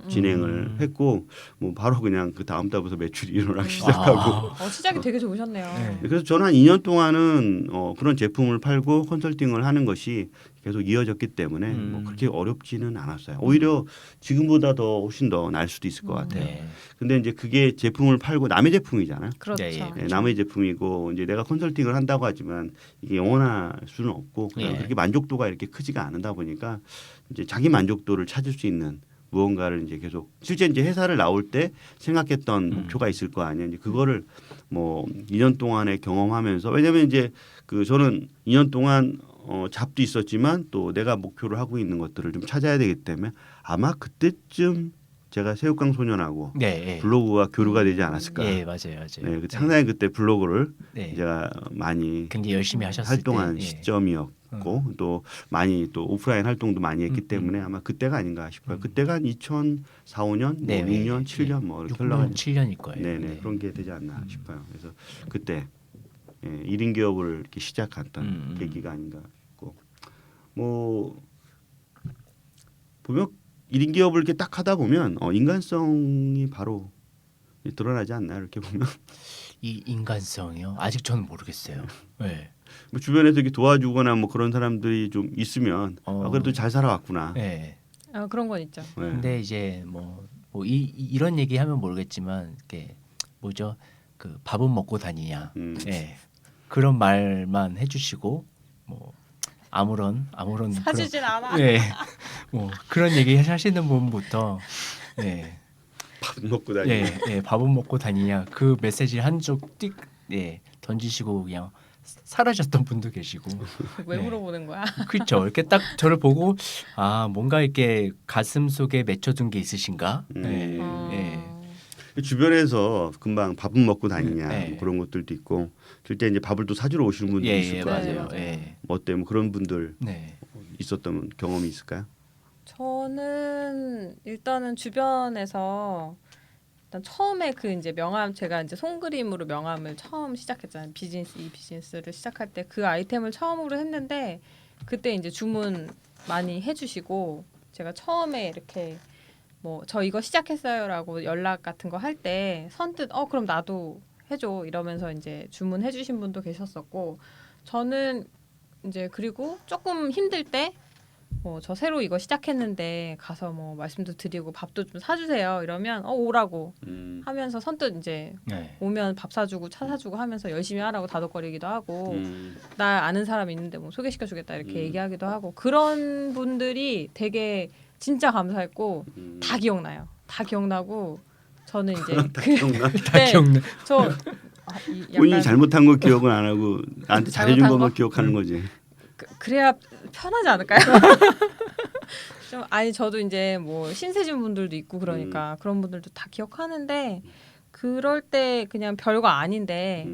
진행을 했고 뭐 바로 그냥 그 다음 달부터 매출이 일어나기 시작하고 시작이 되게 좋으셨네요. 네. 그래서 저는 한 2년 동안은 그런 제품을 팔고 컨설팅을 하는 것이 계속 이어졌기 때문에 뭐 그렇게 어렵지는 않았어요. 오히려 지금보다 더 훨씬 더 날 수도 있을 것 같아요. 네. 근데 이제 그게 제품을 팔고 남의 제품이잖아요. 그렇죠. 네, 예. 네, 남의 제품이고 이제 내가 컨설팅을 한다고 하지만 이게 영원할 수는 없고 그냥 예. 그렇게 만족도가 이렇게 크지가 않다 보니까 이제 자기 만족도를 찾을 수 있는 무언가를 이제 계속 실제 이제 회사를 나올 때 생각했던 목표가 있을 거 아니에요. 이제 그거를 뭐 2년 동안에 경험하면서 왜냐하면 이제 그 저는 2년 동안 잡도 있었지만 또 내가 목표를 하고 있는 것들을 좀 찾아야 되기 때문에 아마 그때쯤 제가 새우깡 소년하고 네. 블로그가 교류가 되지 않았을까. 예, 맞아요, 맞아요. 네, 상당히 그때 블로그를 네. 제가 많이 굉장히 열심히 하셨을 활동한 때. 예. 시점이었고 또 많이 또 오프라인 활동도 많이 했기 때문에 아마 그때가 아닌가 싶어요. 그때가 한 2004, 5년, 네, 뭐 6년, 7년 뭐 이렇게 6년, 흘러가는 7년일 거예요. 네네 네. 그런 게 되지 않나 싶어요. 그래서 그때 1인 기업을 이렇게 시작했던 계기가 아닌가 싶고 뭐 보면 1인 기업을 이렇게 딱 하다 보면 인간성이 바로 드러나지 않나요? 이렇게 보면 이 인간성이요? 아직 저는 모르겠어요. 네. 뭐 주변에서 이렇게 도와주거나 뭐 그런 사람들이 좀 있으면 그래도 잘 살아왔구나. 네. 그런 건 있죠. 네. 근데 이제 이런 얘기하면 모르겠지만 이게 뭐죠? 그 밥은 먹고 다니냐? 네. 그런 말만 해주시고 뭐 아무런 사주진 않아. 네. 뭐 그런 얘기 하시는 분부터 네. 밥 먹고 다니. 예, 예, 밥은 먹고 다니냐 그 메시지를 한쪽 예, 던지시고 그냥 사라졌던 분도 계시고 왜 네. 물어보는 거야? 그렇죠. 이렇게 딱 저를 보고 뭔가 이렇게 가슴 속에 맺혀둔 게 있으신가? 예, 예. 주변에서 금방 밥은 먹고 다니냐 네. 뭐 그런 것들도 있고 실제 이제 밥을 또 사주러 오시는 분도 예, 있을 예, 거 맞아요. 아니에요. 예. 뭐 어때? 뭐 그런 분들 네. 있었던 경험이 있을까요? 저는 일단은 주변에서 일단 처음에 그 이제 명함 제가 이제 손그림으로 명함을 처음 시작했잖아요. 이 비즈니스를 시작할 때 그 아이템을 처음으로 했는데 그때 이제 주문 많이 해주시고 제가 처음에 이렇게 뭐 저 이거 시작했어요라고 연락 같은 거 할 때 선뜻 그럼 나도 해줘 이러면서 이제 주문해주신 분도 계셨었고 저는 이제 그리고 조금 힘들 때 저 새로 이거 시작했는데 가서 뭐 말씀도 드리고 밥도 좀 사주세요 이러면 오라고 하면서 선뜻 이제 네. 오면 밥 사주고 차 사주고 하면서 열심히 하라고 다독거리기도 하고 나 아는 사람 있는데 뭐 소개시켜주겠다 이렇게 얘기하기도 하고 그런 분들이 되게 진짜 감사했고 다 기억나요. 다 기억나고 저는 이제 다 기억나. 저 본인이 잘못한 거 기억은 안 하고 나한테 잘해준 잘못한 것만 거? 기억하는 거지. 그래야 편하지 않을까요? 좀 저도 이제 뭐 신세진 분들도 있고 그러니까 그런 분들도 다 기억하는데 그럴 때 그냥 별거 아닌데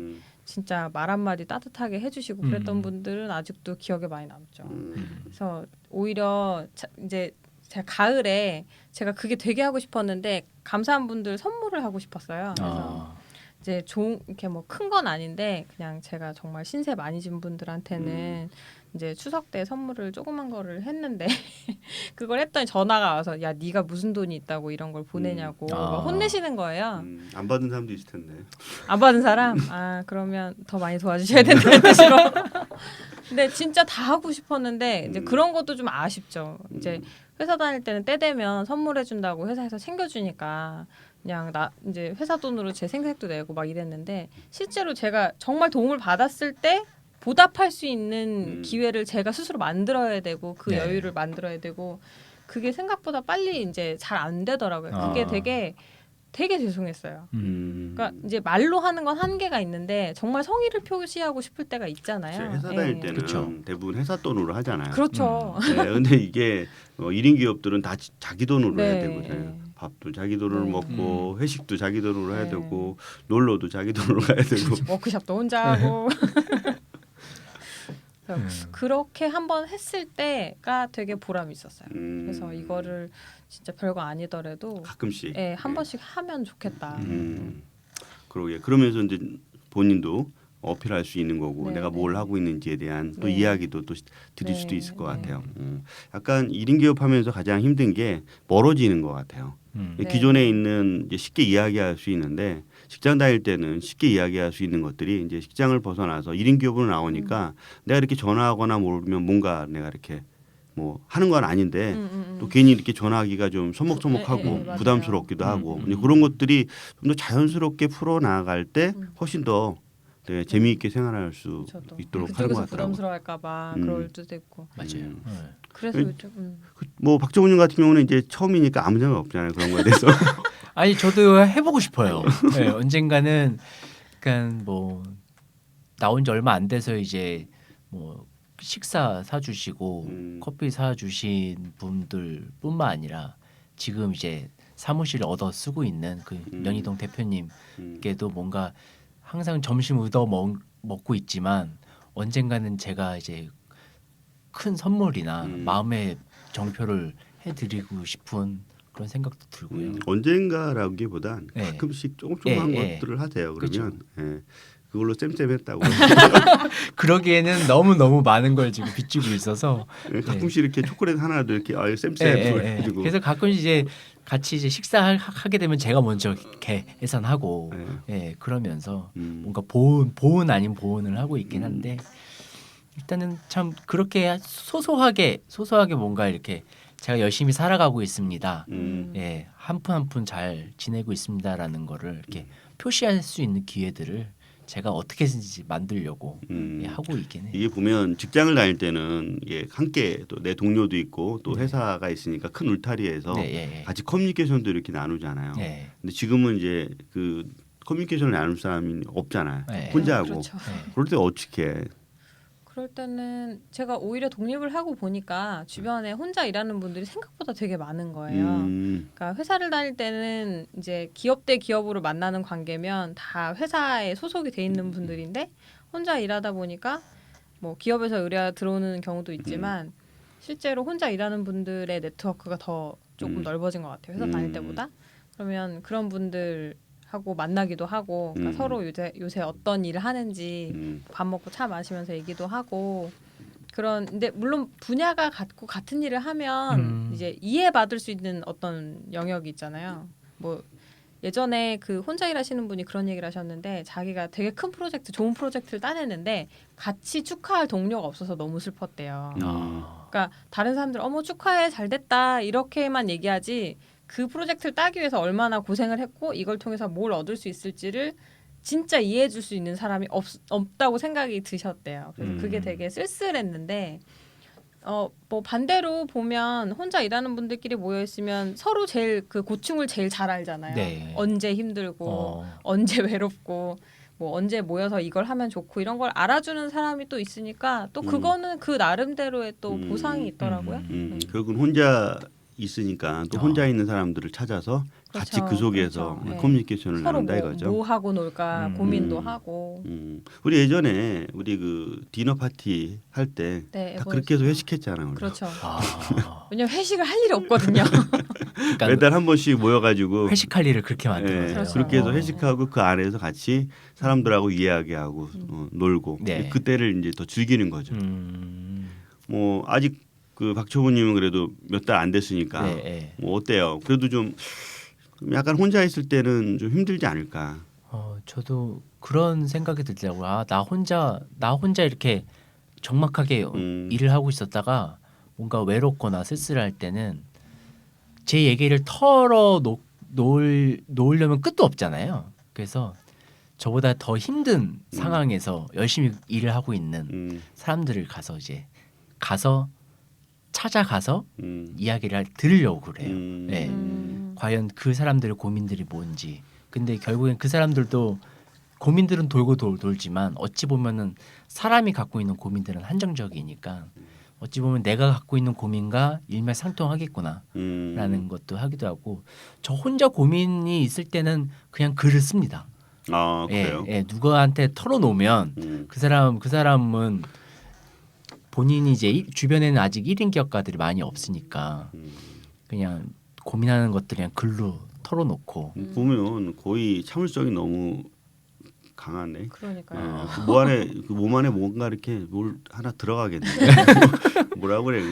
진짜 말 한마디 따뜻하게 해주시고 그랬던 분들은 아직도 기억에 많이 남죠. 그래서 오히려 이제 제가 가을에 제가 그게 되게 하고 싶었는데 감사한 분들 선물을 하고 싶었어요. 그래서 이제 이렇게 뭐 큰 건 아닌데 그냥 제가 정말 신세 많이 진 분들한테는 이제 추석 때 선물을 조그만 거를 했는데 그걸 했더니 전화가 와서 야 네가 무슨 돈이 있다고 이런 걸 보내냐고 막 혼내시는 거예요. 안 받은 사람도 있을 텐데. 안 받은 사람? 그러면 더 많이 도와주셔야 된다는 뜻으로. 근데 진짜 다 하고 싶었는데 이제 그런 것도 좀 아쉽죠. 이제 회사 다닐 때는 때 되면 선물해 준다고 회사에서 챙겨주니까 그냥 나 이제 회사 돈으로 제 생색도 내고 막 이랬는데 실제로 제가 정말 도움을 받았을 때 보답할 수 있는 기회를 제가 스스로 만들어야 되고 그 여유를 만들어야 되고 그게 생각보다 빨리 이제 잘 안 되더라고요. 그게 되게 죄송했어요. 그러니까 이제 말로 하는 건 한계가 있는데 정말 성의를 표시하고 싶을 때가 있잖아요. 회사 다닐 때는 그렇죠. 대부분 회사 돈으로 하잖아요. 그렇죠. 네, 근데 이게 1인 기업들은 다 자기 돈으로 해야 네. 되거든요. 밥도 자기 돈으로 네. 먹고 회식도 자기 돈으로 해야 네. 되고 놀러도 자기 돈으로 가야 되고. 워크숍도 혼자 하고. 그래서 그렇게 한번 했을 때가 되게 보람이 있었어요. 그래서 이거를 진짜 별거 아니더라도 가끔씩 한 네. 번씩 하면 좋겠다. 그러게. 그러면서 이제 본인도 어필할 수 있는 거고 네, 내가 뭘 네. 하고 있는지에 대한 또 네. 이야기도 또 드릴 네, 수도 있을 것 네. 같아요. 약간 1인 기업하면서 가장 힘든 게 멀어지는 것 같아요. 네. 기존에 있는 이제 쉽게 이야기할 수 있는데 직장 다닐 때는 쉽게 이야기할 수 있는 것들이 이제 직장을 벗어나서 1인 기업으로 나오니까 내가 이렇게 전화하거나 모르면 뭔가 내가 이렇게 뭐 하는 건 아닌데 또 괜히 이렇게 전화하기가 좀 소목소목하고 네, 네, 맞아요. 부담스럽기도 하고 이제 그런 것들이 좀 더 자연스럽게 풀어 나갈 때 훨씬 더 네, 재미있게 생활할 수 저도 있도록 하는 것 그쪽에서 같더라고요. 부담스러워할까봐 그럴 수도 있고. 맞아요. 그래서 요즘 뭐 박정훈님 같은 경우는 이제 처음이니까 아무 생각 없잖아요. 그런 거에 대해서. 아니 저도 해보고 싶어요. 네, 언젠가는 그러니까 뭐 나온 지 얼마 안 돼서 이제 뭐 식사 사주시고 커피 사주신 분들뿐만 아니라 지금 이제 사무실을 얻어 쓰고 있는 그 연희동 대표님께도 뭔가 항상 점심 얻어 먹고 있지만 언젠가는 제가 이제 큰 선물이나 마음의 정표를 해드리고 싶은 그런 생각도 들고요. 언젠가라기보단 네. 가끔씩 조금조금한 예, 예. 것들을 하세요. 그러면 그렇죠. 예. 그걸로 쌤쌤했다고. 그러기에는 너무 많은 걸 지금 빚지고 있어서 예, 가끔씩 이렇게 초콜릿 하나도 이렇게 쌤쌤 해가지고. 그래서 가끔 이제 같이 이제 식사하게 되면 제가 먼저 계산하고 예, 그러면서 뭔가 보은 아닌 보은을 하고 있긴 한데 일단은 참 그렇게 소소하게 뭔가 이렇게 제가 열심히 살아가고 있습니다. 예, 한 푼 한 푼 잘 지내고 있습니다라는 거를 이렇게 표시할 수 있는 기회들을 제가 어떻게든지 만들려고 예, 하고 있긴 해요. 이게 보면 직장을 다닐 때는 이게 함께 또 내 동료도 있고 또 회사가 있으니까 큰 울타리에서 같이 커뮤니케이션도 이렇게 나누잖아요. 예. 근데 지금은 이제 그 커뮤니케이션을 나눌 사람이 없잖아요. 네. 혼자 하고. 그렇죠. 그럴 때 어떻게 해? 그럴 때는 제가 오히려 독립을 하고 보니까 주변에 혼자 일하는 분들이 생각보다 되게 많은 거예요. 그러니까 회사를 다닐 때는 이제 기업 대 기업으로 만나는 관계면 다 회사에 소속이 돼 있는 분들인데 혼자 일하다 보니까 뭐 기업에서 의뢰가 들어오는 경우도 있지만 실제로 혼자 일하는 분들의 네트워크가 더 조금 넓어진 것 같아요. 회사 다닐 때보다. 그러면 그런 분들 하고 만나기도 하고 그러니까 서로 요새 어떤 일을 하는지 밥 먹고 차 마시면서 얘기도 하고 그런 근데 물론 분야가 같고 같은 일을 하면 이제 이해받을 수 있는 어떤 영역이 있잖아요. 뭐 예전에 그 혼자 일하시는 분이 그런 얘기를 하셨는데 자기가 되게 큰 프로젝트 좋은 프로젝트를 따내는데 같이 축하할 동료가 없어서 너무 슬펐대요. 그러니까 다른 사람들 어머 축하해 잘 됐다 이렇게만 얘기하지 그 프로젝트를 따기 위해서 얼마나 고생을 했고 이걸 통해서 뭘 얻을 수 있을지를 진짜 이해해 줄 수 있는 사람이 없다고 생각이 드셨대요. 그래서 그게 되게 쓸쓸했는데 뭐 반대로 보면 혼자 일하는 분들끼리 모여 있으면 서로 제일 그 고충을 제일 잘 알잖아요. 네. 언제 힘들고 언제 외롭고 뭐 언제 모여서 이걸 하면 좋고 이런 걸 알아주는 사람이 또 있으니까 또 그거는 그 나름대로의 또 보상이 있더라고요. 결국은 혼자 있으니까 또 혼자 있는 사람들을 찾아서 같이 그렇죠. 그 속에서 그렇죠. 커뮤니케이션을 서로 나눈다 이거죠. 뭐 하고 놀까 고민도 하고. 우리 예전에 우리 그 디너 파티 할 때 네, 다 그렇게 해서 회식했잖아요. 우리. 그렇죠. 아, 왜냐면 회식을 할 일이 없거든요. 그러니까 매달 한 번씩 모여가지고 회식할 일을 그렇게 만들어요. 그렇죠. 그렇게 해서 회식하고 그 안에서 같이 사람들하고 이야기하고 놀고 네. 그때를 이제 더 즐기는 거죠. 뭐 아직 그 박초부님은 그래도 몇 달 안 됐으니까 뭐 어때요? 그래도 좀 약간 혼자 있을 때는 좀 힘들지 않을까? 저도 그런 생각이 들더라고요. 아, 나 혼자 이렇게 적막하게 일을 하고 있었다가 뭔가 외롭거나 쓸쓸할 때는 제 얘기를 털어 놓으려면 끝도 없잖아요. 그래서 저보다 더 힘든 상황에서 열심히 일을 하고 있는 사람들을 찾아가서 이야기를 들으려고 그래요. 네. 과연 그 사람들의 고민들이 뭔지. 근데 결국엔 그 사람들도 고민들은 돌고 돌지만 어찌 보면은 사람이 갖고 있는 고민들은 한정적이니까 어찌 보면 내가 갖고 있는 고민과 일맥상통하겠구나라는 것도 하기도 하고 저 혼자 고민이 있을 때는 그냥 글을 씁니다. 아 그래요? 예, 누구한테 털어놓으면 그 사람은 본인이 이제 주변에는 아직 1인 기업가들이 많이 없으니까 그냥 고민하는 것들 그냥 글로 털어놓고 보면 거의 참을성이 너무 강하네. 그러니까요. 그 몸 안에 뭔가 이렇게 뭘 하나 들어가겠네. 뭐라고 그래?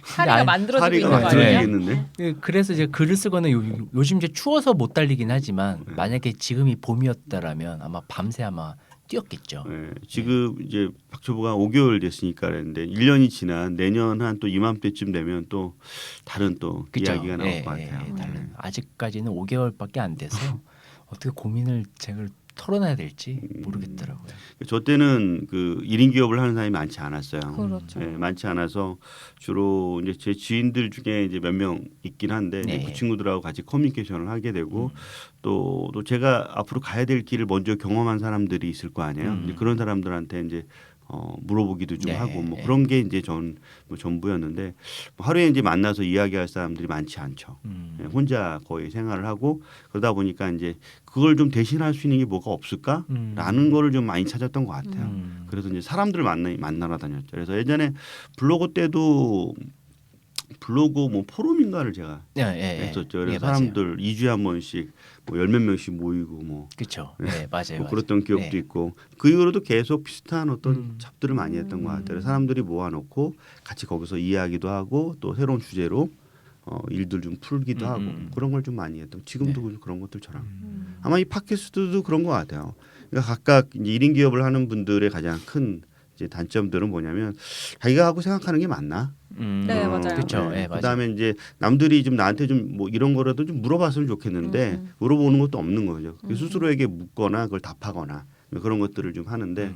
사리가 만들어지고 사리가 있는 거 아니에요? 만들어지겠는데? 그래서 이제 글을 쓰거나 요즘 이제 추워서 못 달리긴 하지만 만약에 지금이 봄이었다라면 아마 밤새 아마 뛰었겠죠. 네, 지금 이제 박초부가 5개월 됐으니까 그랬는데 1년이 지난 내년 한 또 이맘때쯤 되면 또 다른 또 그쵸? 이야기가 나올 예, 것 같아요. 예, 다른. 아직까지는 5개월밖에 안 돼서 어떻게 고민을 제가 털어놔야 될지 모르겠더라고요. 저 때는 그 1인 기업을 하는 사람이 많지 않았어요. 그렇죠. 네, 많지 않아서 주로 이제 제 지인들 중에 이제 몇 명 있긴 한데 네. 그 친구들하고 같이 커뮤니케이션을 하게 되고 또 제가 앞으로 가야 될 길을 먼저 경험한 사람들이 있을 거 아니에요. 이제 그런 사람들한테 이제 물어보기도 좀 네, 하고 뭐 네. 그런 게 이제 뭐 전부였는데 뭐 하루에 이제 만나서 이야기할 사람들이 많지 않죠. 예, 혼자 거의 생활을 하고 그러다 보니까 이제 그걸 좀 대신할 수 있는 게 뭐가 없을까라는 거를 좀 많이 찾았던 것 같아요. 그래서 이제 사람들을 만나러 다녔죠. 그래서 예전에 블로그 때도 블로그 뭐 포럼인가를 제가 예, 예, 예. 했었죠. 그래서 예, 맞아요. 사람들 2주에 한 번씩 뭐 10몇 명씩 모이고 뭐 그렇죠. 네, 맞아요. 뭐 그랬던 기억도 네. 있고 그 이후로도 계속 비슷한 어떤 잡들을 많이 했던 것 같아요. 사람들이 모아놓고 같이 거기서 이야기도 하고 또 새로운 주제로 일들 좀 풀기도 하고 그런 걸 좀 많이 했던. 지금도 그런 것들처럼 아마 이 팟캐스트도 그런 것 같아요. 그러니까 각각 이제 1인 기업을 하는 분들의 가장 큰 이제 단점들은 뭐냐면 자기가 하고 생각하는 게 맞나? 네, 맞아요. 그렇죠. 예, 맞아요. 그다음에 이제 남들이 좀 나한테 좀 뭐 이런 거라도 좀 물어봤으면 좋겠는데 물어보는 것도 없는 거죠. 스스로에게 묻거나 그걸 답하거나 그런 것들을 좀 하는데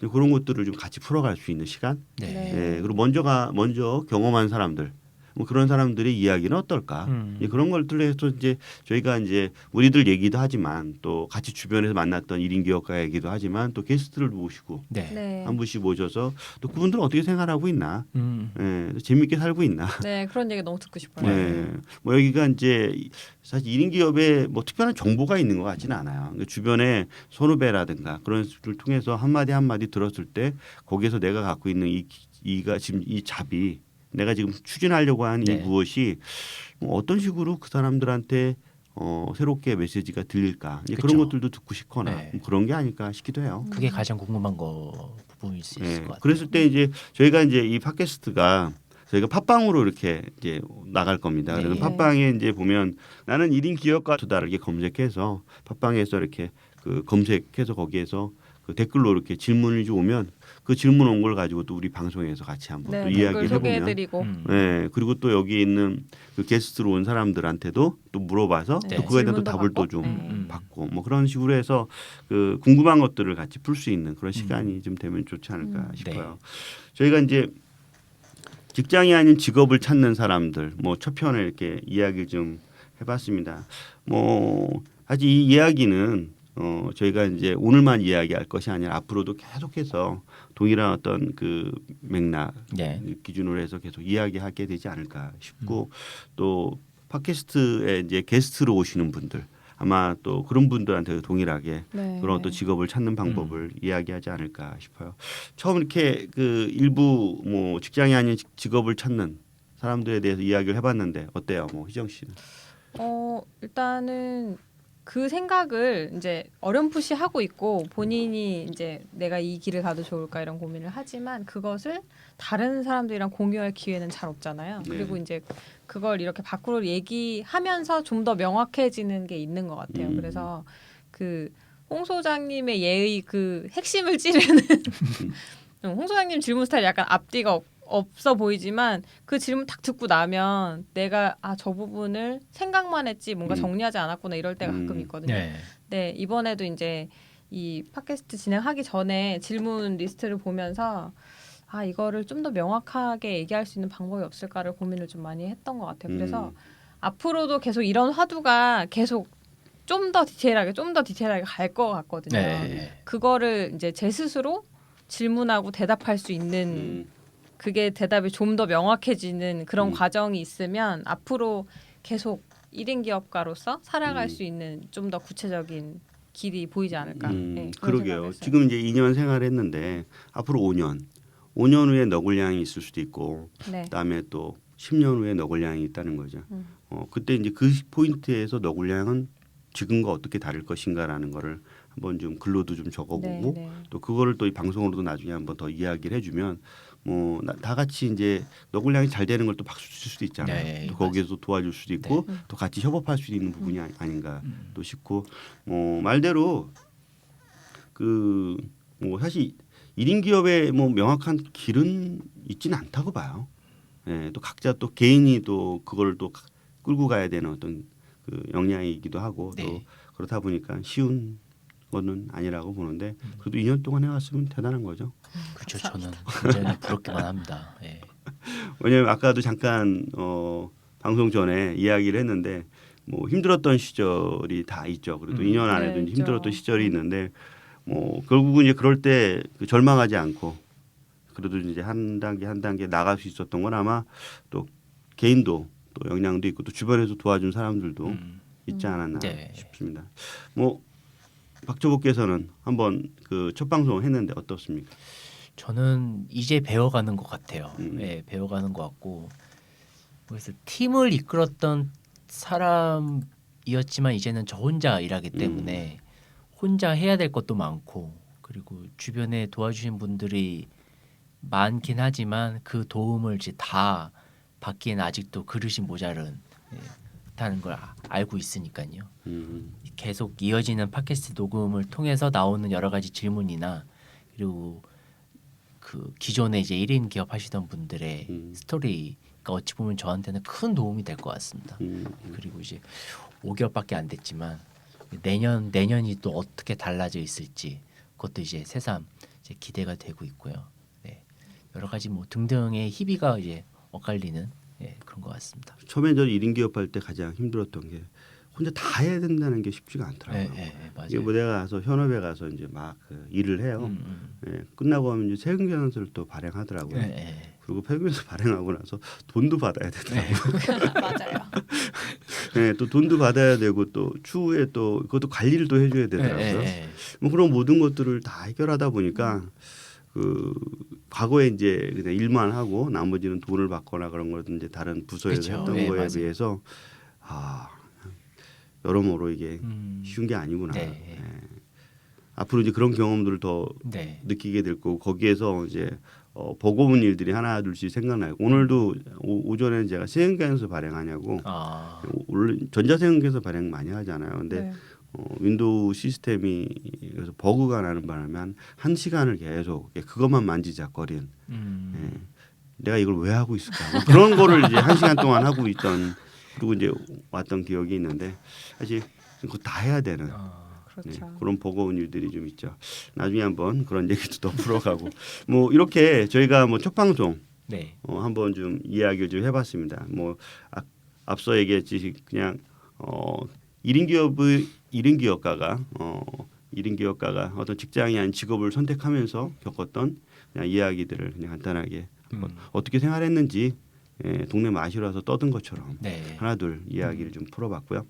그런 것들을 좀 같이 풀어갈 수 있는 시간. 네. 네. 예, 그리고 먼저 경험한 사람들. 뭐 그런 사람들의 이야기는 어떨까? 이제 그런 걸 통해서 이제 저희가 이제 우리들 얘기도 하지만 또 같이 주변에서 만났던 1인 기업가 얘기도 하지만 또 게스트를 모시고 네. 네. 한 분씩 모셔서 또 그분들은 어떻게 생활하고 있나? 음. 예, 재밌게 살고 있나? 네, 그런 얘기 너무 듣고 싶어요. 네. 뭐 여기가 이제 사실 1인 기업에 뭐 특별한 정보가 있는 것 같지는 않아요. 그러니까 주변에 선후배라든가 그런 수를 통해서 한마디 한마디 들었을 때 거기에서 내가 갖고 있는 이가 지금 이 잡이 내가 지금 추진하려고 하는 이 네. 무엇이 뭐 어떤 식으로 그 사람들한테 새롭게 메시지가 들릴까 이제 그런 그쵸. 것들도 듣고 싶거나 네. 뭐 그런 게 아닐까 싶기도 해요. 그게 가장 궁금한 거 부분일 수 있을 것 같아요. 그랬을 때 이제 저희가 이제 이 팟캐스트가 저희가 팟빵으로 이렇게 이제 나갈 겁니다. 그래서 네. 팟빵에 이제 보면 나는 1인 기업가다 이렇게 검색해서 팟빵에서 이렇게 그 검색해서 거기에서 그 댓글로 이렇게 질문이 좀 오면 그 질문 온 걸 가지고 또 우리 방송에서 같이 한번 네, 또 댓글 이야기를 해보면 소개해드리고 네, 그리고 또 여기 있는 그 게스트로 온 사람들한테도 또 물어봐서 네, 또 그거에 대한 또 질문도 답을 받고. 또 좀 네. 받고 뭐 그런 식으로 해서 그 궁금한 것들을 같이 풀 수 있는 그런 시간이 좀 되면 좋지 않을까 싶어요. 저희가 이제 직장이 아닌 직업을 찾는 사람들 뭐 첫 편에 이렇게 이야기를 좀 해봤습니다. 뭐 사실 이 이야기는 저희가 이제 오늘만 이야기할 것이 아니라 앞으로도 계속해서 동일한 어떤 그 맥락 네. 기준으로 해서 계속 이야기하게 되지 않을까 싶고 또 팟캐스트에 이제 게스트로 오시는 분들 아마 또 그런 분들한테 동일하게 네. 그런 어떤 직업을 찾는 방법을 이야기하지 않을까 싶어요. 처음 이렇게 그 일부 뭐 직장이 아닌 직업을 찾는 사람들에 대해서 이야기를 해봤는데 어때요, 뭐 희정 씨는? 일단은 그 생각을 이제 어렴풋이 하고 있고 본인이 이제 내가 이 길을 가도 좋을까 이런 고민을 하지만 그것을 다른 사람들이랑 공유할 기회는 잘 없잖아요. 네. 그리고 이제 그걸 이렇게 밖으로 얘기하면서 좀 더 명확해지는 게 있는 것 같아요. 그래서 그 홍 소장님의 예의 그 핵심을 찌르는 홍 소장님 질문 스타일 약간 앞뒤가 없어 보이지만 그 질문 딱 듣고 나면 내가 저 부분을 생각만 했지 뭔가 정리하지 않았구나 이럴 때가 가끔 있거든요. 네. 네, 이번에도 이제 이 팟캐스트 진행하기 전에 질문 리스트를 보면서 이거를 좀 더 명확하게 얘기할 수 있는 방법이 없을까를 고민을 좀 많이 했던 것 같아요. 그래서 앞으로도 계속 이런 화두가 계속 좀 더 디테일하게 갈 것 같거든요. 네. 그거를 이제 제 스스로 질문하고 대답할 수 있는 그게 대답이 좀 더 명확해지는 그런 음. 과정이 있으면 앞으로 계속 1인 기업가로서 살아갈 음. 수 있는 좀 더 구체적인 길이 보이지 않을까. 네, 그런 그러게요. 생각을 했어요. 지금 이제 2년 생활했는데 앞으로 5년 후에 너굴량이 있을 수도 있고 네. 그다음에 또 10년 후에 너굴량이 있다는 거죠. 음. 그때 이제 그 포인트에서 너굴량은 지금과 어떻게 다를 것인가라는 거를 한번 좀 글로도 좀 적어보고 네, 네. 또 그거를 또 이 방송으로도 나중에 한번 더 이야기를 해주면 뭐 다 같이 이제 너굴량이 잘 되는 걸 또 박수 칠 수도 있잖아요. 네, 또 거기에서 도와줄 수도 있고 네. 또 같이 협업할 수 있는 부분이 아닌가 또 싶고 말대로 그 뭐 사실 1인 기업의 뭐 명확한 길은 있지는 않다고 봐요. 예, 또 각자 또 개인이 또 그걸 또 끌고 가야 되는 어떤 그 역량이기도 하고 또 네. 그렇다 보니까 쉬운 거는 아니라고 보는데 그래도 2년 동안 해왔으면 대단한 거죠. 그렇죠. 저는 굉장히 부럽기만 합니다. 예. 왜냐하면 아까도 잠깐 방송 전에 이야기를 했는데 뭐 힘들었던 시절이 다 있죠. 그래도 2년 안에도 네, 이제 힘들었던 있죠. 시절이 있는데 뭐 결국은 이제 그럴 때 그 절망하지 않고 그래도 이제 한 단계 나갈 수 있었던 건 아마 또 개인도 또 역량도 있고 또 주변에서 도와준 사람들도 있지 않았나 네. 싶습니다. 뭐 박초보께서는 한번 그 첫 방송 했는데 어떻습니까? 저는 이제 배워가는 것 같아요. 예, 배워가는 것 같고 그래서 팀을 이끌었던 사람이었지만 이제는 저 혼자 일하기 때문에 혼자 해야 될 것도 많고 그리고 주변에 도와주신 분들이 많긴 하지만 그 도움을 이제 다 받기에는 아직도 그릇이 모자른 다는 걸 알고 있으니까요. 계속 이어지는 팟캐스트 녹음을 통해서 나오는 여러 가지 질문이나 그리고 그 기존에 이제 1인 기업 하시던 분들의 스토리가 어찌 보면 저한테는 큰 도움이 될 것 같습니다. 그리고 이제 5개월밖에 안 됐지만 내년이 또 어떻게 달라져 있을지 그것도 이제 새삼 이제 기대가 되고 있고요. 네. 여러 가지 뭐 등등의 희비가 이제 엇갈리는 그런 것 같습니다. 처음에 저 1인 기업할 때 가장 힘들었던 게 혼자 다 해야 된다는 게 쉽지가 않더라고요. 맞아요. 이게 뭐 내가 가서 현업에 가서 이제 막 그 일을 해요. 끝나고 하면 이제 세금계산서를 또 발행하더라고요. 그리고 세금계산서 발행하고 나서 돈도 받아야 되더라고요. 맞아요. 네, 또 돈도 받아야 되고 또 추후에 또 그것도 관리를 또 해줘야 되더라고요. 뭐 그런 모든 것들을 다 해결하다 보니까 그 과거에 이제 그냥 일만 하고 나머지는 돈을 받거나 그런 거든 이제 다른 부서에서 그쵸. 했던 네, 거에 맞아요. 비해서 여러모로 이게 쉬운 게 아니구나. 네. 예. 앞으로 이제 그런 경험들을 더 네. 느끼게 될 거고 거기에서 이제 보고 온 일들이 하나 둘씩 생각나요. 오늘도 오전에 제가 세금계산서 발행하냐고 원래 전자세금계산서 발행 많이 하잖아요. 근데 네. 윈도우 시스템이 그래서 버그가 나는 바람에 한 시간을 계속 그것만 만지작거린 예. 내가 이걸 왜 하고 있을까 뭐 그런 거를 이제 한 시간 동안 하고 있던 그리고 이제 왔던 기억이 있는데 사실 그거 다 해야 되는 그렇죠. 그런 버거운 일들이 좀 있죠. 나중에 한번 그런 얘기도 더 풀어가고 뭐 이렇게 저희가 뭐 첫 방송 네. 한번 좀 이야기를 좀 해봤습니다. 뭐 앞서 얘기했지 그냥 1인 기업가가 어떤 직장이 아닌 직업을 선택하면서 겪었던 그냥 이야기들을 그냥 간단하게 어떻게 생활했는지 동네 마시러 와서 떠든 것처럼 네. 하나둘 이야기를 좀 풀어봤고요.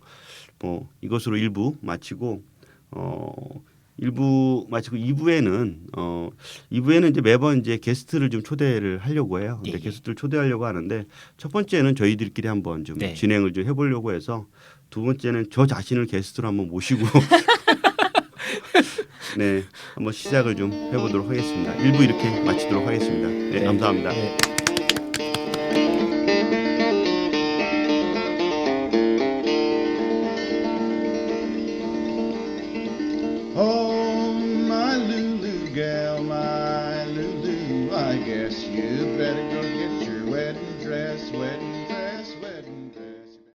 뭐 이것으로 1부 마치고 2부에는 이제 매번 이제 게스트를 좀 초대를 하려고 해요. 근데 게스트를 초대하려고 하는데 첫 번째는 저희들끼리 한번 좀 진행을 좀 해보려고 해서 두 번째는 저 자신을 게스트로 한번 모시고 네 한번 시작을 좀 해보도록 하겠습니다. 1부 이렇게 마치도록 하겠습니다. 네, 감사합니다. Oh, my Lulu gal, my Lulu, I guess you better go get your wedding dress, wedding